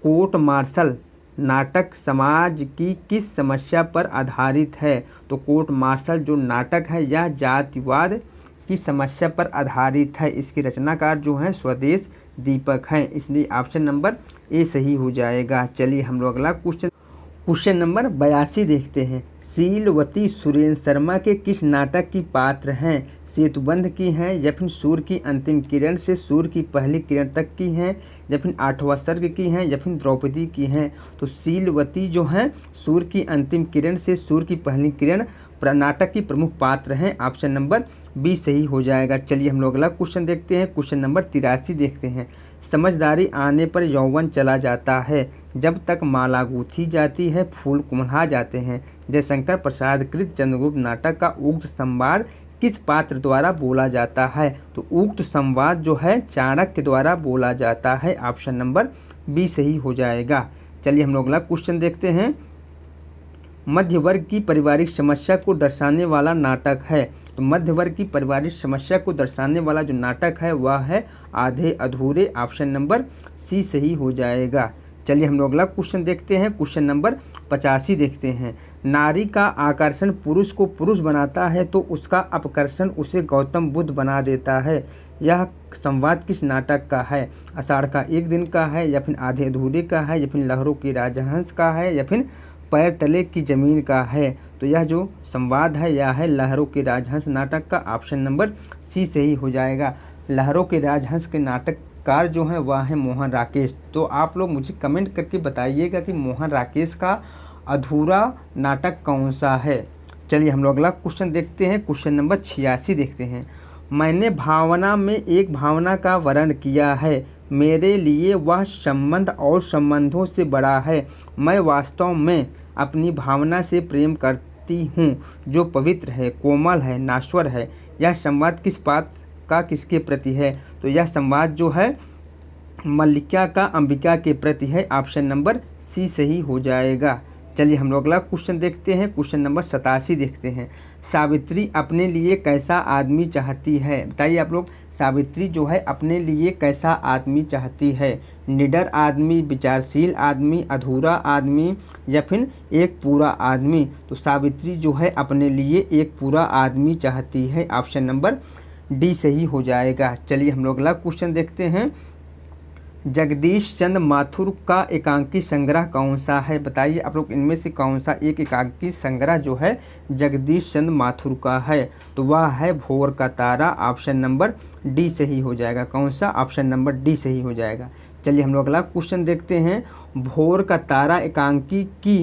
कोर्ट मार्शल नाटक समाज की किस समस्या पर आधारित है? तो कोर्ट मार्शल जो नाटक है यह जातिवाद की समस्या पर आधारित है। इसके रचनाकार जो हैं स्वदेश दीपक हैं, इसलिए ऑप्शन नंबर ए सही हो जाएगा। चलिए हम लोग अगला क्वेश्चन नंबर 82 देखते हैं। शीलवती सुरेंद्र शर्मा के किस नाटक की पात्र हैं? सेतुबंध की हैं या फिर सूर्य की अंतिम किरण से सूर्य की पहली किरण तक की हैं या फिर आठवां सर्ग की हैं या फिर द्रौपदी की हैं? तो शीलवती जो हैं सूर्य की अंतिम किरण से सूर्य की पहली किरण नाटक की प्रमुख पात्र हैं। ऑप्शन नंबर बी सही हो जाएगा। चलिए हम लोग अगला क्वेश्चन देखते हैं। क्वेश्चन नंबर 83 देखते हैं। समझदारी आने पर यौवन चला जाता है, जब तक माला गूंथी जाती है फूल कुम्हला जाते हैं। जयशंकर प्रसाद कृत चंद्रगुप्त नाटक का उक्त संवाद किस पात्र द्वारा बोला जाता है? तो उक्त संवाद जो है चाणक्य द्वारा बोला जाता है। ऑप्शन नंबर बी सही हो जाएगा। चलिए हम लोग अगला क्वेश्चन देखते हैं। मध्य वर्ग की पारिवारिक समस्या को दर्शाने वाला नाटक है। तो मध्य वर्ग की पारिवारिक समस्या को दर्शाने वाला जो नाटक है वह है आधे अधूरे। ऑप्शन नंबर सी सही हो जाएगा। चलिए हम लोग अगला क्वेश्चन देखते हैं। क्वेश्चन नंबर 85 देखते हैं। नारी का आकर्षण पुरुष को पुरुष बनाता है तो उसका अपकर्षण उसे गौतम बुद्ध बना देता है। यह संवाद किस नाटक का है? आषाढ़ का एक दिन का है या फिर आधे अधूरे का है या फिर लहरों की राजहंस का है या फिर पैर तले की जमीन का है? तो यह जो संवाद है यह है लहरों के राजहंस नाटक का। ऑप्शन नंबर सी सही हो जाएगा। लहरों के राजहंस के नाटककार जो हैं वह है मोहन राकेश। तो आप लोग मुझे कमेंट करके बताइएगा कि मोहन राकेश का अधूरा नाटक कौन सा है। चलिए हम लोग अगला क्वेश्चन देखते हैं। क्वेश्चन नंबर 86 देखते हैं। मैंने भावना में एक भावना का वर्णन किया है, मेरे लिए वह संबंध और संबंधों से बड़ा है। मैं वास्तव में अपनी भावना से प्रेम करती हूँ जो पवित्र है, कोमल है, नाश्वर है। यह संवाद किस बात का किसके प्रति है? तो यह संवाद जो है मल्लिका का अंबिका के प्रति है। ऑप्शन नंबर सी सही हो जाएगा। चलिए हम लोग अगला क्वेश्चन देखते हैं। क्वेश्चन नंबर 87 देखते हैं। सावित्री अपने लिए कैसा आदमी चाहती है? बताइए आप लोग, सावित्री जो है अपने लिए कैसा आदमी चाहती है? निडर आदमी, विचारशील आदमी, अधूरा आदमी या फिर एक पूरा आदमी? तो सावित्री जो है अपने लिए एक पूरा आदमी चाहती है। ऑप्शन नंबर डी सही हो जाएगा। चलिए हम लोग अगला क्वेश्चन देखते हैं। जगदीश चंद्र माथुर का एकांकी संग्रह कौन सा है? बताइए आप लोग इनमें से कौन सा एक एकांकी संग्रह जो है जगदीश चंद्र माथुर का है? तो वह है भोर का तारा। ऑप्शन नंबर डी सही हो जाएगा। कौन सा? ऑप्शन नंबर डी सही हो जाएगा। चलिए हम लोग अगला क्वेश्चन देखते हैं। भोर का तारा एकांकी की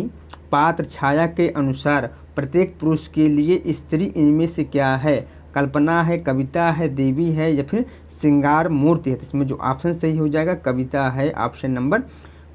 पात्र छाया के अनुसार प्रत्येक पुरुष के लिए स्त्री इनमें से क्या है? कल्पना है, कविता है, देवी है या फिर श्रृंगार मूर्ति है? तो इसमें जो ऑप्शन सही हो जाएगा कविता है, ऑप्शन नंबर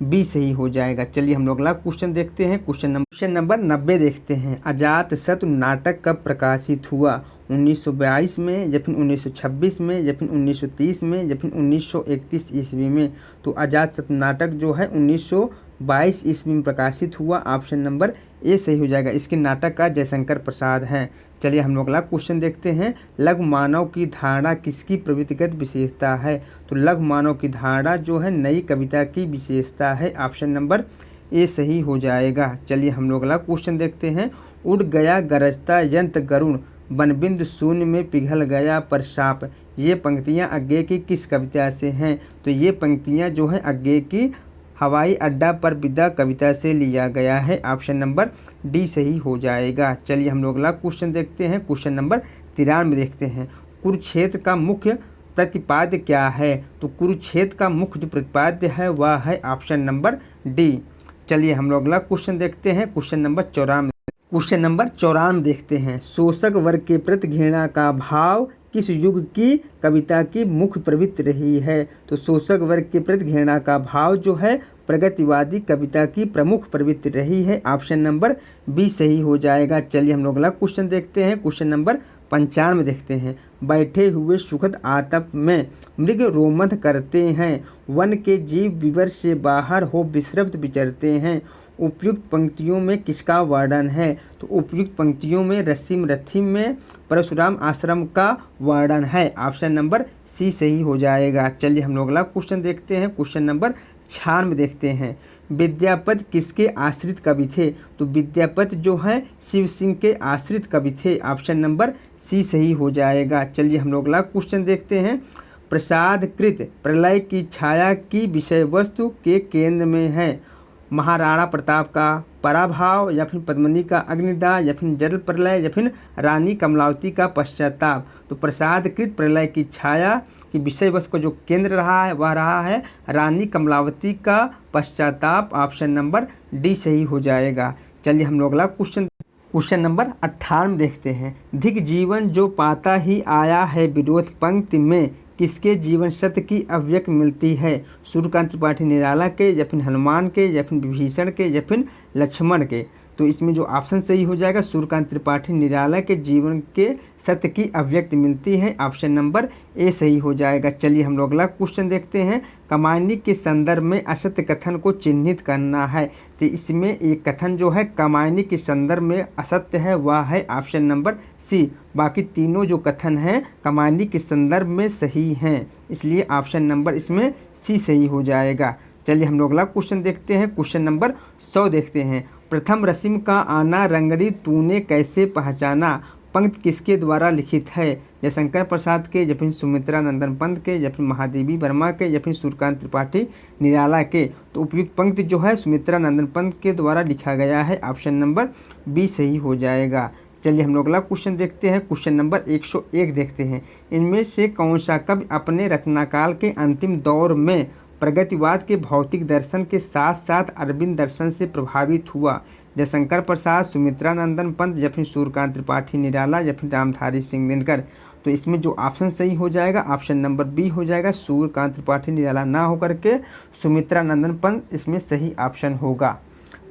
बी सही हो जाएगा। चलिए हम लोग अगला क्वेश्चन देखते हैं। क्वेश्चन नंबर 90 देखते हैं। अजातशत्रु नाटक कब प्रकाशित हुआ? 1922 में या फिर 1926 में या फिर 1930 में या फिर 1931 ईस्वी में? तो अजातशत्रु नाटक जो है 1922 ईस्वी में प्रकाशित हुआ, ऑप्शन नंबर ए सही हो जाएगा। इसके नाटक का जयशंकर प्रसाद हैं। चलिए हम लोग अगला क्वेश्चन देखते हैं। लघु मानव की धारणा किसकी प्रवृत्तिगत विशेषता है? तो लघु मानव की धारणा जो है नई कविता की विशेषता है, ऑप्शन नंबर ए सही हो जाएगा। चलिए हम लोग अगला क्वेश्चन देखते हैं। उड़ गया गरजता यंत्र गरुण, बनबिंद शून्य में पिघल गया परशाप, ये पंक्तियाँ अज्ञे की किस कविता से हैं? तो ये पंक्तियाँ जो हैं अज्ञे की हवाई अड्डा पर विदा कविता से लिया गया है, ऑप्शन नंबर डी सही हो जाएगा। चलिए हम लोग अगला क्वेश्चन देखते हैं। क्वेश्चन नंबर 93 देखते हैं। कुरुक्षेत्र का मुख्य प्रतिपाद्य क्या है? तो कुरुक्षेत्र का मुख्य जो प्रतिपाद्य है वह है ऑप्शन नंबर डी। चलिए हम लोग अगला क्वेश्चन देखते हैं। क्वेश्चन नंबर 94 देखते हैं। शोषक वर्ग के प्रति घृणा का भाव किस युग की कविता की मुख्य प्रवृत्ति रही है? तो शोषक वर्ग के प्रति घृणा का भाव जो है प्रगतिवादी कविता की प्रमुख प्रवृत्ति रही है, ऑप्शन नंबर बी सही हो जाएगा। चलिए हम लोग अगला क्वेश्चन देखते हैं। क्वेश्चन नंबर 95 देखते हैं। बैठे हुए सुखद आतप में मृग रोमंथ करते हैं, वन के जीव विवर से बाहर हो विश्रब्द विचरते हैं, उपयुक्त पंक्तियों में किसका वर्णन है? तो उपयुक्त पंक्तियों में रसीम रथी में परशुराम आश्रम का वर्णन है, ऑप्शन नंबर सी सही हो जाएगा। चलिए हम लोग अगला क्वेश्चन देखते हैं। क्वेश्चन नंबर 96 देखते हैं। विद्यापति किसके आश्रित कवि थे? तो विद्यापति जो है शिव सिंह के आश्रित कवि थे, ऑप्शन नंबर सी सही हो जाएगा। चलिए हम लोग अगला क्वेश्चन देखते हैं। प्रसादकृत प्रलय की छाया की विषय वस्तु के केंद्र में है, महाराणा प्रताप का पराभाव या फिर पद्मिनी का अग्निदाह या फिर जल प्रलय या फिर रानी कमलावती का पश्चाताप? तो प्रसादकृत प्रलय की छाया की विषय वस्तु का जो केंद्र रहा है वह रहा है रानी कमलावती का पश्चाताप, ऑप्शन नंबर डी सही हो जाएगा। चलिए हम लोग अगला क्वेश्चन नंबर 98 देखते हैं। धिक जीवन जो पाता ही आया है विरोध पंक्ति में किसके जीवन सत्य की अभिव्यक्ति मिलती है? सूर्यकांत त्रिपाठी निराला के या फिर हनुमान के या फिर विभीषण के या फिर लक्ष्मण के? तो इसमें जो ऑप्शन सही हो जाएगा सूर्यकांत त्रिपाठी निराला के जीवन के सत्य की अभिव्यक्ति मिलती है, ऑप्शन नंबर ए सही हो जाएगा। चलिए हम लोग अगला क्वेश्चन देखते हैं। कमायनी के संदर्भ में असत्य कथन को चिन्हित करना है, तो इसमें एक कथन जो है कमायनी के संदर्भ में असत्य है वह है ऑप्शन नंबर सी। बाकी तीनों जो कथन हैं कमायनी के संदर्भ में सही हैं, इसलिए ऑप्शन नंबर इसमें सी सही हो जाएगा। चलिए हम लोग अगला क्वेश्चन देखते हैं। क्वेश्चन नंबर 100 देखते हैं। प्रथम रश्मि का आना रंगड़ी तूने कैसे पहचाना पंक्ति किसके द्वारा लिखित है? जयशंकर प्रसाद के या फिर सुमित्रा नंदन पंत के या फिर महादेवी वर्मा के या फिर सूर्यकांत त्रिपाठी निराला के? तो उपयुक्त पंक्ति जो है सुमित्रा नंदन पंत के द्वारा लिखा गया है, ऑप्शन नंबर बी सही हो जाएगा। चलिए हम लोग अगला क्वेश्चन देखते हैं। क्वेश्चन नंबर 101 देखते हैं। इनमें से कौन सा कवि अपने रचनाकाल के अंतिम दौर में प्रगतिवाद के भौतिक दर्शन के साथ साथ अरविंद दर्शन से प्रभावित हुआ? जयशंकर प्रसाद, सुमित्रा नंदन पंत या फिर सूर्यकांत त्रिपाठी निराला या फिर रामधारी सिंह दिनकर? तो इसमें जो ऑप्शन सही हो जाएगा ऑप्शन नंबर बी हो जाएगा, सूर्यकांत त्रिपाठी निराला ना होकर के सुमित्रा नंदन पंत इसमें सही ऑप्शन होगा।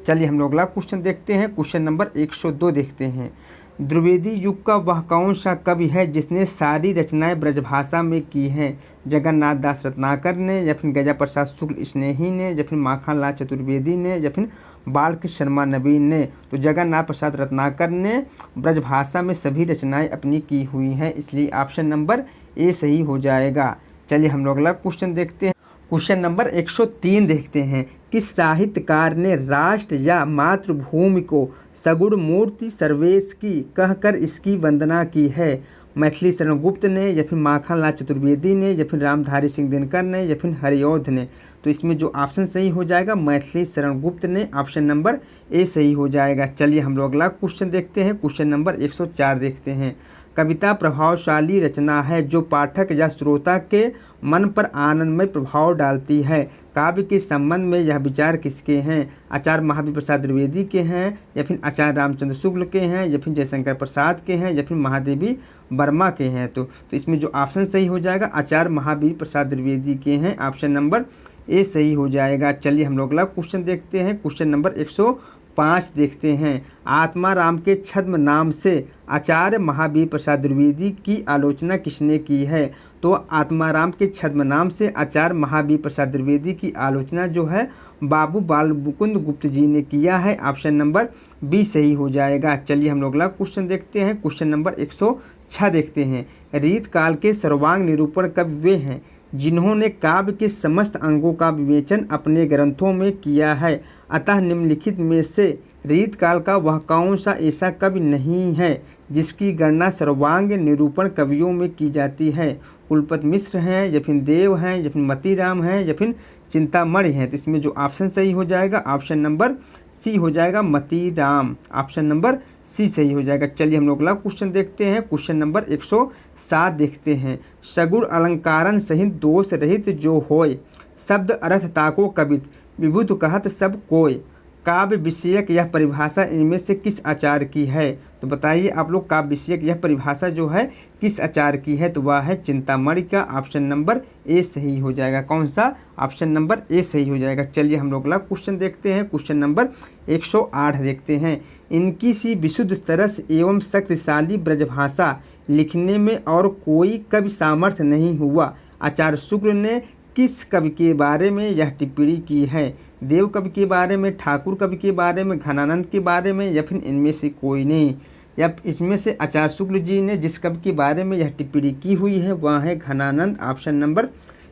चलिए हम लोग अगला क्वेश्चन देखते हैं। क्वेश्चन नंबर 102 देखते हैं। द्विवेदी युग का वह कौन सा कवि है जिसने सारी रचनाएं ब्रजभाषा में की हैं? जगन्नाथ दास रत्नाकर ने या फिर गजा प्रसाद शुक्ल स्नेही ने या फिर माखनलाल चतुर्वेदी ने या फिर बालकृष्ण शर्मा नवीन ने? तो जगन्नाथ प्रसाद रत्नाकर ने ब्रजभाषा में सभी रचनाएं अपनी की हुई हैं, इसलिए ऑप्शन नंबर ए सही हो जाएगा। चलिए हम लोग अगला क्वेश्चन देखते हैं। क्वेश्चन नंबर 103 देखते हैं। किस साहित्यकार ने राष्ट्र या मातृभूमि को सगुण मूर्ति सर्वेश की कहकर इसकी वंदना की है? मैथिली शरण गुप्त ने या फिर माखनलाल चतुर्वेदी ने या फिर रामधारी सिंह दिनकर ने या फिर हरिऔध ने? तो इसमें जो ऑप्शन सही हो जाएगा मैथिली शरण गुप्त ने, ऑप्शन नंबर ए सही हो जाएगा। चलिए हम लोग अगला क्वेश्चन देखते हैं। क्वेश्चन नंबर 104 देखते हैं। कविता प्रभावशाली रचना है जो पाठक या श्रोता के मन पर आनंदमय प्रभाव डालती है। काव्य के संबंध में यह विचार किसके हैं? आचार्य महावीर प्रसाद द्विवेदी के हैं, या फिर आचार्य रामचंद्र शुक्ल के हैं, या फिर जयशंकर प्रसाद के हैं, या फिर महादेवी वर्मा के हैं। तो इसमें जो ऑप्शन सही हो जाएगा आचार्य महावीर प्रसाद द्विवेदी के हैं, ऑप्शन नंबर ए सही हो जाएगा। चलिए हम लोग अगला क्वेश्चन देखते हैं। क्वेश्चन नंबर 105 देखते हैं। आत्माराम के छद्म नाम से आचार्य महावीर प्रसाद द्विवेदी की आलोचना किसने की है? तो आत्माराम के छद्म नाम से आचार्य महावीर प्रसाद द्विवेदी की आलोचना जो है बाबू बाल मुकुंद गुप्त जी ने किया है, ऑप्शन नंबर बी सही हो जाएगा। चलिए हम लोग अगला क्वेश्चन देखते हैं। क्वेश्चन नंबर 106 देखते हैं। रीत काल के सर्वांग निरूपण कवि वे हैं जिन्होंने काव्य के समस्त अंगों का विवेचन अपने ग्रंथों में किया है, अतः निम्नलिखित में से रीत काल का वह कौन सा ऐसा कवि नहीं है जिसकी गणना सर्वांग निरूपण कवियों में की जाती है? कुलपति मिश्र हैं, या फिर देव हैं, या फिर मतीराम हैं, या फिर चिंतामणि हैं। तो इसमें जो ऑप्शन सही हो जाएगा ऑप्शन नंबर सी हो जाएगा, मतीराम, ऑप्शन नंबर सी सही हो जाएगा। चलिए हम लोग अगला क्वेश्चन देखते हैं। क्वेश्चन नंबर 107 देखते हैं। सगुण अलंकारन सहित दोष रहित जो होय, शब्द अर्थ ताको कवित विभुत कहत सब कोय। काव्य विषयक यह परिभाषा इनमें से किस आचार्य की है? तो बताइए आप लोग, काव्य विषयक यह परिभाषा जो है किस आचार्य की है? तो वह है चिंतामणि का, ऑप्शन नंबर ए सही हो जाएगा। कौन सा? ऑप्शन नंबर ए सही हो जाएगा। चलिए हम लोग अगला क्वेश्चन देखते हैं। क्वेश्चन नंबर 108 देखते हैं। इनकी सी विशुद्ध सरस एवं शक्तिशाली ब्रजभाषा लिखने में और कोई कवि सामर्थ्य नहीं हुआ। आचार्य शुक्ल ने किस कवि के बारे में यह टिप्पणी की है? देव कवि के बारे में, ठाकुर कवि के बारे में, घनानंद के बारे में, या फिर इनमें से कोई नहीं? या इसमें से आचार्य शुक्ल जी ने जिस कवि के बारे में यह टिप्पणी की हुई है वह है घनानंद, ऑप्शन नंबर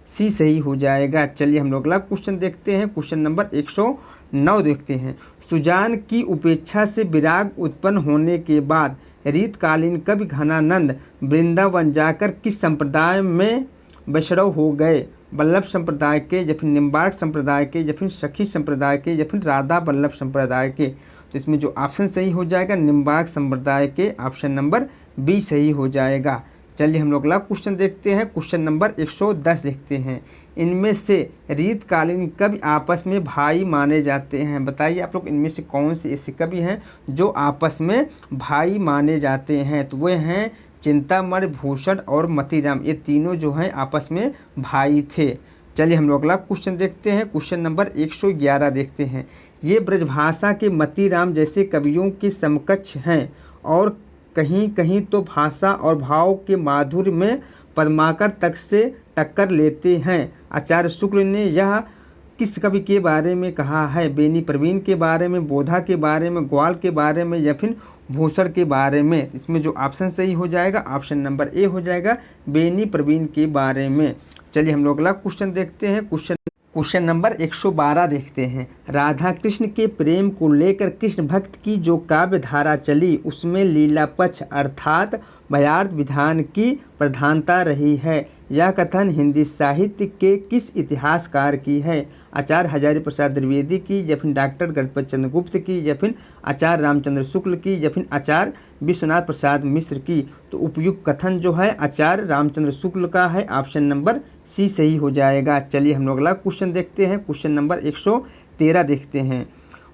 सी सही हो जाएगा। चलिए हम लोग अगला क्वेश्चन देखते हैं। क्वेश्चन नंबर 109 देखते हैं। सुजान की उपेक्षा से विराग उत्पन्न होने के बाद रीतकालीन कवि घनानंद वृंदावन जाकर किस संप्रदाय में वैष्णव हो गए? वल्लभ संप्रदाय के, या फिर निम्बार्क संप्रदाय के, या फिर सखी संप्रदाय के, या फिर राधा वल्लभ संप्रदाय के? तो इसमें जो ऑप्शन सही हो जाएगा निम्बार्क संप्रदाय के, ऑप्शन नंबर बी सही हो जाएगा। चलिए हम लोग अगला क्वेश्चन देखते हैं। क्वेश्चन नंबर 110 देखते हैं। इनमें से रीतकालीन कवि आपस में भाई माने जाते हैं। बताइए आप लोग, इनमें से कौन से ऐसे कवि हैं जो आपस में भाई माने जाते हैं? तो वे हैं चिंतामणि, भूषण और मतीराम। ये तीनों जो हैं आपस में भाई थे। चलिए हम लोग अगला क्वेश्चन देखते हैं। क्वेश्चन नंबर 111 देखते हैं। ये ब्रजभाषा के मतीराम जैसे कवियों के समकक्ष हैं और कहीं कहीं तो भाषा और भाव के माधुर्य में पद्माकर तक से टक्कर लेते हैं। आचार्य शुक्ल ने यह किस कवि के बारे में कहा है? बेनी प्रवीण के बारे में, बोधा के बारे में, ग्वाल के बारे में, या फिर भूषण के बारे में? इसमें जो ऑप्शन सही हो जाएगा ऑप्शन नंबर ए हो जाएगा, बेनी प्रवीण के बारे में। चलिए हम लोग अगला क्वेश्चन देखते हैं। क्वेश्चन नंबर 112 देखते हैं। राधा कृष्ण के प्रेम को लेकर कृष्ण भक्त की जो काव्य धारा चली उसमें लीला पक्ष अर्थात भयार्थ विधान की प्रधानता रही है। यह कथन हिंदी साहित्य के किस इतिहासकार की है? आचार्य हजारी प्रसाद द्विवेदी की, या फिर डॉक्टर गणपत चंद्र गुप्त की, या फिर आचार्य रामचंद्र शुक्ल की, या फिर आचार्य विश्वनाथ प्रसाद मिश्र की? तो उपयुक्त कथन जो है आचार्य रामचंद्र शुक्ल का है, ऑप्शन नंबर सी सही हो जाएगा। चलिए हम लोग अगला क्वेश्चन देखते हैं। क्वेश्चन नंबर 113 देखते हैं।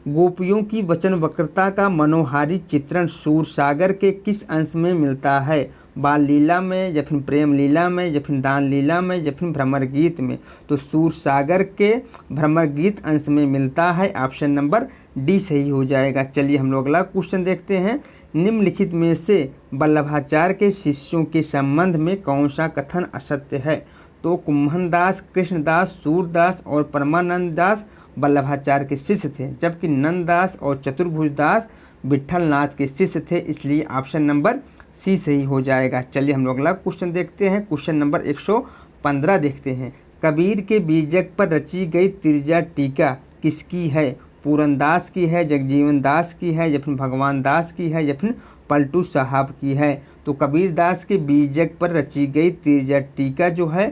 गोपियों की वचन वक्रता का मनोहारी चित्रण सूरसागर के किस अंश में मिलता है? बाल लीला में, या फिर प्रेम लीला में, या फिर दान लीला में, या फिर भ्रमर गीत में? तो सूरसागर के भ्रमर गीत अंश में मिलता है, ऑप्शन नंबर डी सही हो जाएगा। चलिए हम लोग अगला क्वेश्चन देखते हैं। निम्नलिखित में से वल्लभाचार्य के शिष्यों के संबंध में कौन सा कथन असत्य है? तो कुम्भनदास, कृष्णदास, सूरदास और परमानंद दास वल्लभाचार्य के शिष्य थे, जबकि नंददास और चतुर्भुजदास विट्ठलनाथ के शिष्य थे, इसलिए ऑप्शन नंबर सी सही हो जाएगा। चलिए हम लोग अगला क्वेश्चन देखते हैं। क्वेश्चन नंबर 115 देखते हैं। कबीर के बीजक पर रची गई तिरजा टीका किसकी है? पूरनदास की है, जगजीवन दास की है, या फिर भगवान दास की है, या फिर पलटू साहब की है? तो कबीर दास के बीजक पर रची गई तिरजा टीका जो है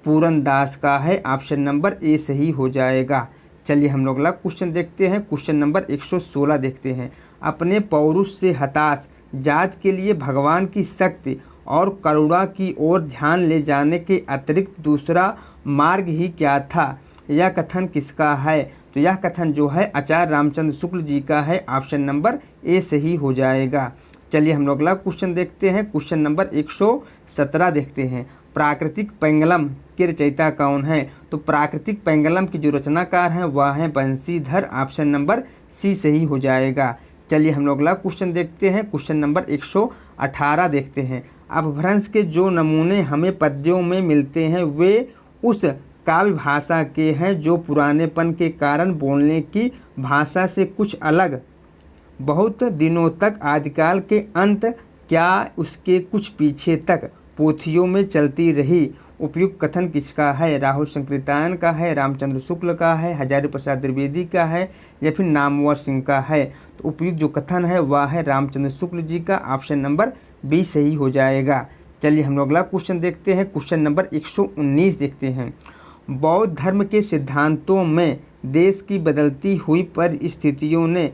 पूरनदास का है, ऑप्शन नंबर ए सही हो जाएगा। चलिए हम लोग अगला क्वेश्चन देखते हैं। क्वेश्चन नंबर 116 देखते हैं। अपने पौरुष से हताश जात के लिए भगवान की शक्ति और करुणा की ओर ध्यान ले जाने के अतिरिक्त दूसरा मार्ग ही क्या था? यह कथन किसका है? तो यह कथन जो है आचार्य रामचंद्र शुक्ल जी का है। ऑप्शन नंबर ए सही हो जाएगा। चलिए हम लोग अगला क्वेश्चन देखते हैं। क्वेश्चन नंबर 117 देखते हैं। प्राकृतिक पेंगलम के रचयिता कौन है? तो प्राकृतिक पेंगलम की जो रचनाकार हैं वह है बंशीधर। ऑप्शन नंबर सी सही हो जाएगा। चलिए हम लोग अगला क्वेश्चन देखते हैं। क्वेश्चन नंबर 118 देखते हैं। अपभ्रंश के जो नमूने हमें पद्यों में मिलते हैं वे उस काव्य भाषा के हैं जो पुरानेपन के कारण बोलने की भाषा से कुछ अलग बहुत दिनों तक आदिकाल के अंत क्या उसके कुछ पीछे तक पोथियों में चलती रही। उपयुक्त कथन किसका है? राहुल संकृतायन का है, रामचंद्र शुक्ल का है, हजारी प्रसाद द्विवेदी का है या फिर नामवर सिंह का है? तो उपयुक्त जो कथन है वह है रामचंद्र शुक्ल जी का। ऑप्शन नंबर बी सही हो जाएगा। चलिए हम लोग अगला क्वेश्चन देखते हैं। क्वेश्चन नंबर 119 देखते हैं। बौद्ध धर्म के सिद्धांतों में देश की बदलती हुई परिस्थितियों ने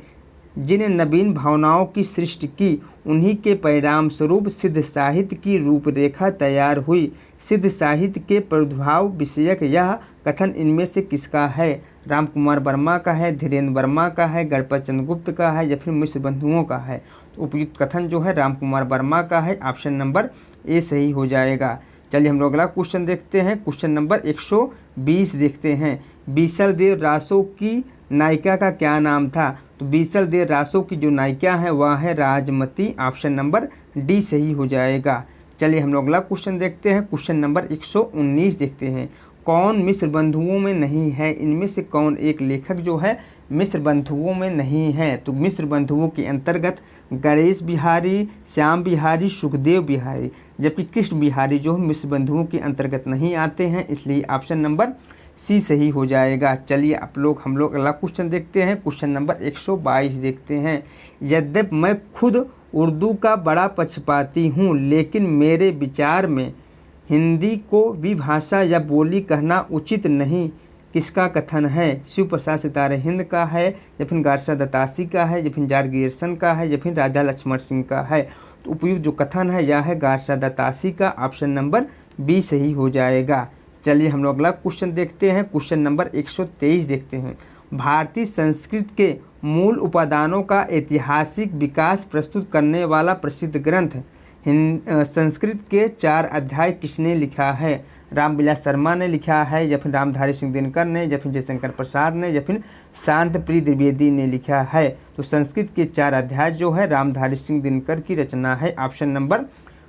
जिन नवीन भावनाओं की सृष्टि की उन्हीं के परिणाम स्वरूप सिद्ध साहित्य की रूपरेखा तैयार हुई। सिद्ध साहित्य के प्रादुर्भाव विषयक यह कथन इनमें से किसका है? राम कुमार वर्मा का है, धीरेन्द्र वर्मा का है, गणपत चंद्र गुप्त का है या फिर मिश्र बंधुओं का है? तो उपयुक्त कथन जो है राम कुमार वर्मा का है। ऑप्शन नंबर ए सही हो जाएगा। चलिए हम लोग अगला क्वेश्चन देखते हैं। क्वेश्चन नंबर 120 देखते हैं। बीसल देव रासो की नायिका का क्या नाम था? तो बीसल देव रासो की जो नायिका है वह है राजमती। ऑप्शन नंबर डी सही हो जाएगा। चलिए हम लोग अगला क्वेश्चन देखते हैं। क्वेश्चन नंबर 119 देखते हैं। कौन मिश्र बंधुओं में नहीं है? इनमें से कौन एक लेखक जो है मिश्र बंधुओं में नहीं है? तो मिश्र बंधुओं के अंतर्गत गणेश बिहारी, श्याम बिहारी, सुखदेव बिहारी, जबकि कृष्ण बिहारी जो मिश्र बंधुओं के अंतर्गत नहीं आते हैं, इसलिए ऑप्शन नंबर सी सही हो जाएगा। चलिए हम लोग अगला क्वेश्चन देखते हैं। क्वेश्चन नंबर 122 देखते हैं। यद्यपि मैं खुद उर्दू का बड़ा पक्षपाती हूँ लेकिन मेरे विचार में हिंदी को विभाषा या बोली कहना उचित नहीं। किसका कथन है? शिव प्रसाद सितारे हिंद का है या फिर गारसा दत्तासी का है या फिर जॉर्ज गियर्सन का है या फिर राजा लक्ष्मण सिंह का है? तो उपयुक्त जो कथन है यह है गारसा दत्तासी का। ऑप्शन नंबर बी सही हो जाएगा। चलिए हम लोग अगला क्वेश्चन देखते हैं। क्वेश्चन नंबर 123 देखते हैं। भारतीय संस्कृत के मूल उपादानों का ऐतिहासिक विकास प्रस्तुत करने वाला प्रसिद्ध ग्रंथ संस्कृत के 4 अध्याय किसने लिखा है? रामविलास शर्मा ने लिखा है या फिर रामधारी सिंह दिनकर ने या फिर जयशंकर प्रसाद ने या फिर शांत प्रिय द्विवेदी ने लिखा है? तो संस्कृत के 4 अध्याय जो है रामधारी सिंह दिनकर की रचना है। ऑप्शन नंबर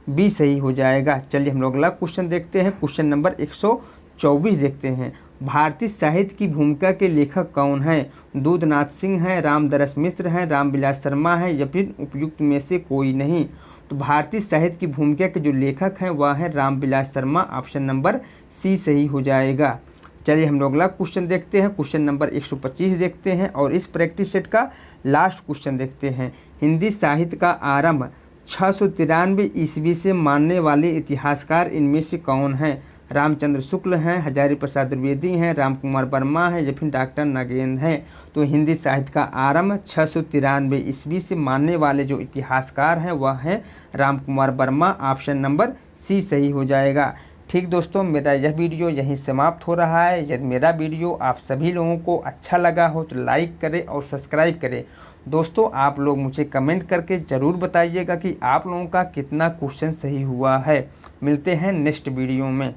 बी सही हो जाएगा। चलिए हम लोग अगला क्वेश्चन देखते हैं। क्वेश्चन नंबर 124 देखते हैं। भारतीय साहित्य की भूमिका के लेखक कौन हैं? दूधनाथ सिंह हैं, रामदरस मिश्र हैं, रामविलास शर्मा हैं या फिर उपयुक्त में से कोई नहीं? तो भारतीय साहित्य की भूमिका के जो लेखक हैं वह है Ramvilas Sharma. Option number C सही हो जाएगा। चलिए हम लोग अगला क्वेश्चन देखते हैं। क्वेश्चन नंबर 125 देखते हैं और इस प्रैक्टिस सेट का लास्ट क्वेश्चन देखते हैं। हिंदी साहित्य का आरंभ 693 ईस्वी से मानने वाले इतिहासकार इनमें से कौन हैं? रामचंद्र शुक्ल हैं, हजारी प्रसाद द्विवेदी हैं, राम कुमार वर्मा हैं या फिर डॉक्टर नागेंद्र हैं? तो हिंदी साहित्य का आरंभ 693 ईस्वी से मानने वाले जो इतिहासकार हैं वह हैं Ram Kumar Verma. Option number C सही हो जाएगा। ठीक दोस्तों, मेरा यह वीडियो यहीं समाप्त हो रहा है। यदि मेरा वीडियो आप सभी लोगों को अच्छा लगा हो तो लाइक करें और सब्सक्राइब करें। दोस्तों, आप लोग मुझे कमेंट करके ज़रूर बताइएगा कि आप लोगों का कितना क्वेश्चन सही हुआ है। मिलते हैं नेक्स्ट वीडियो में।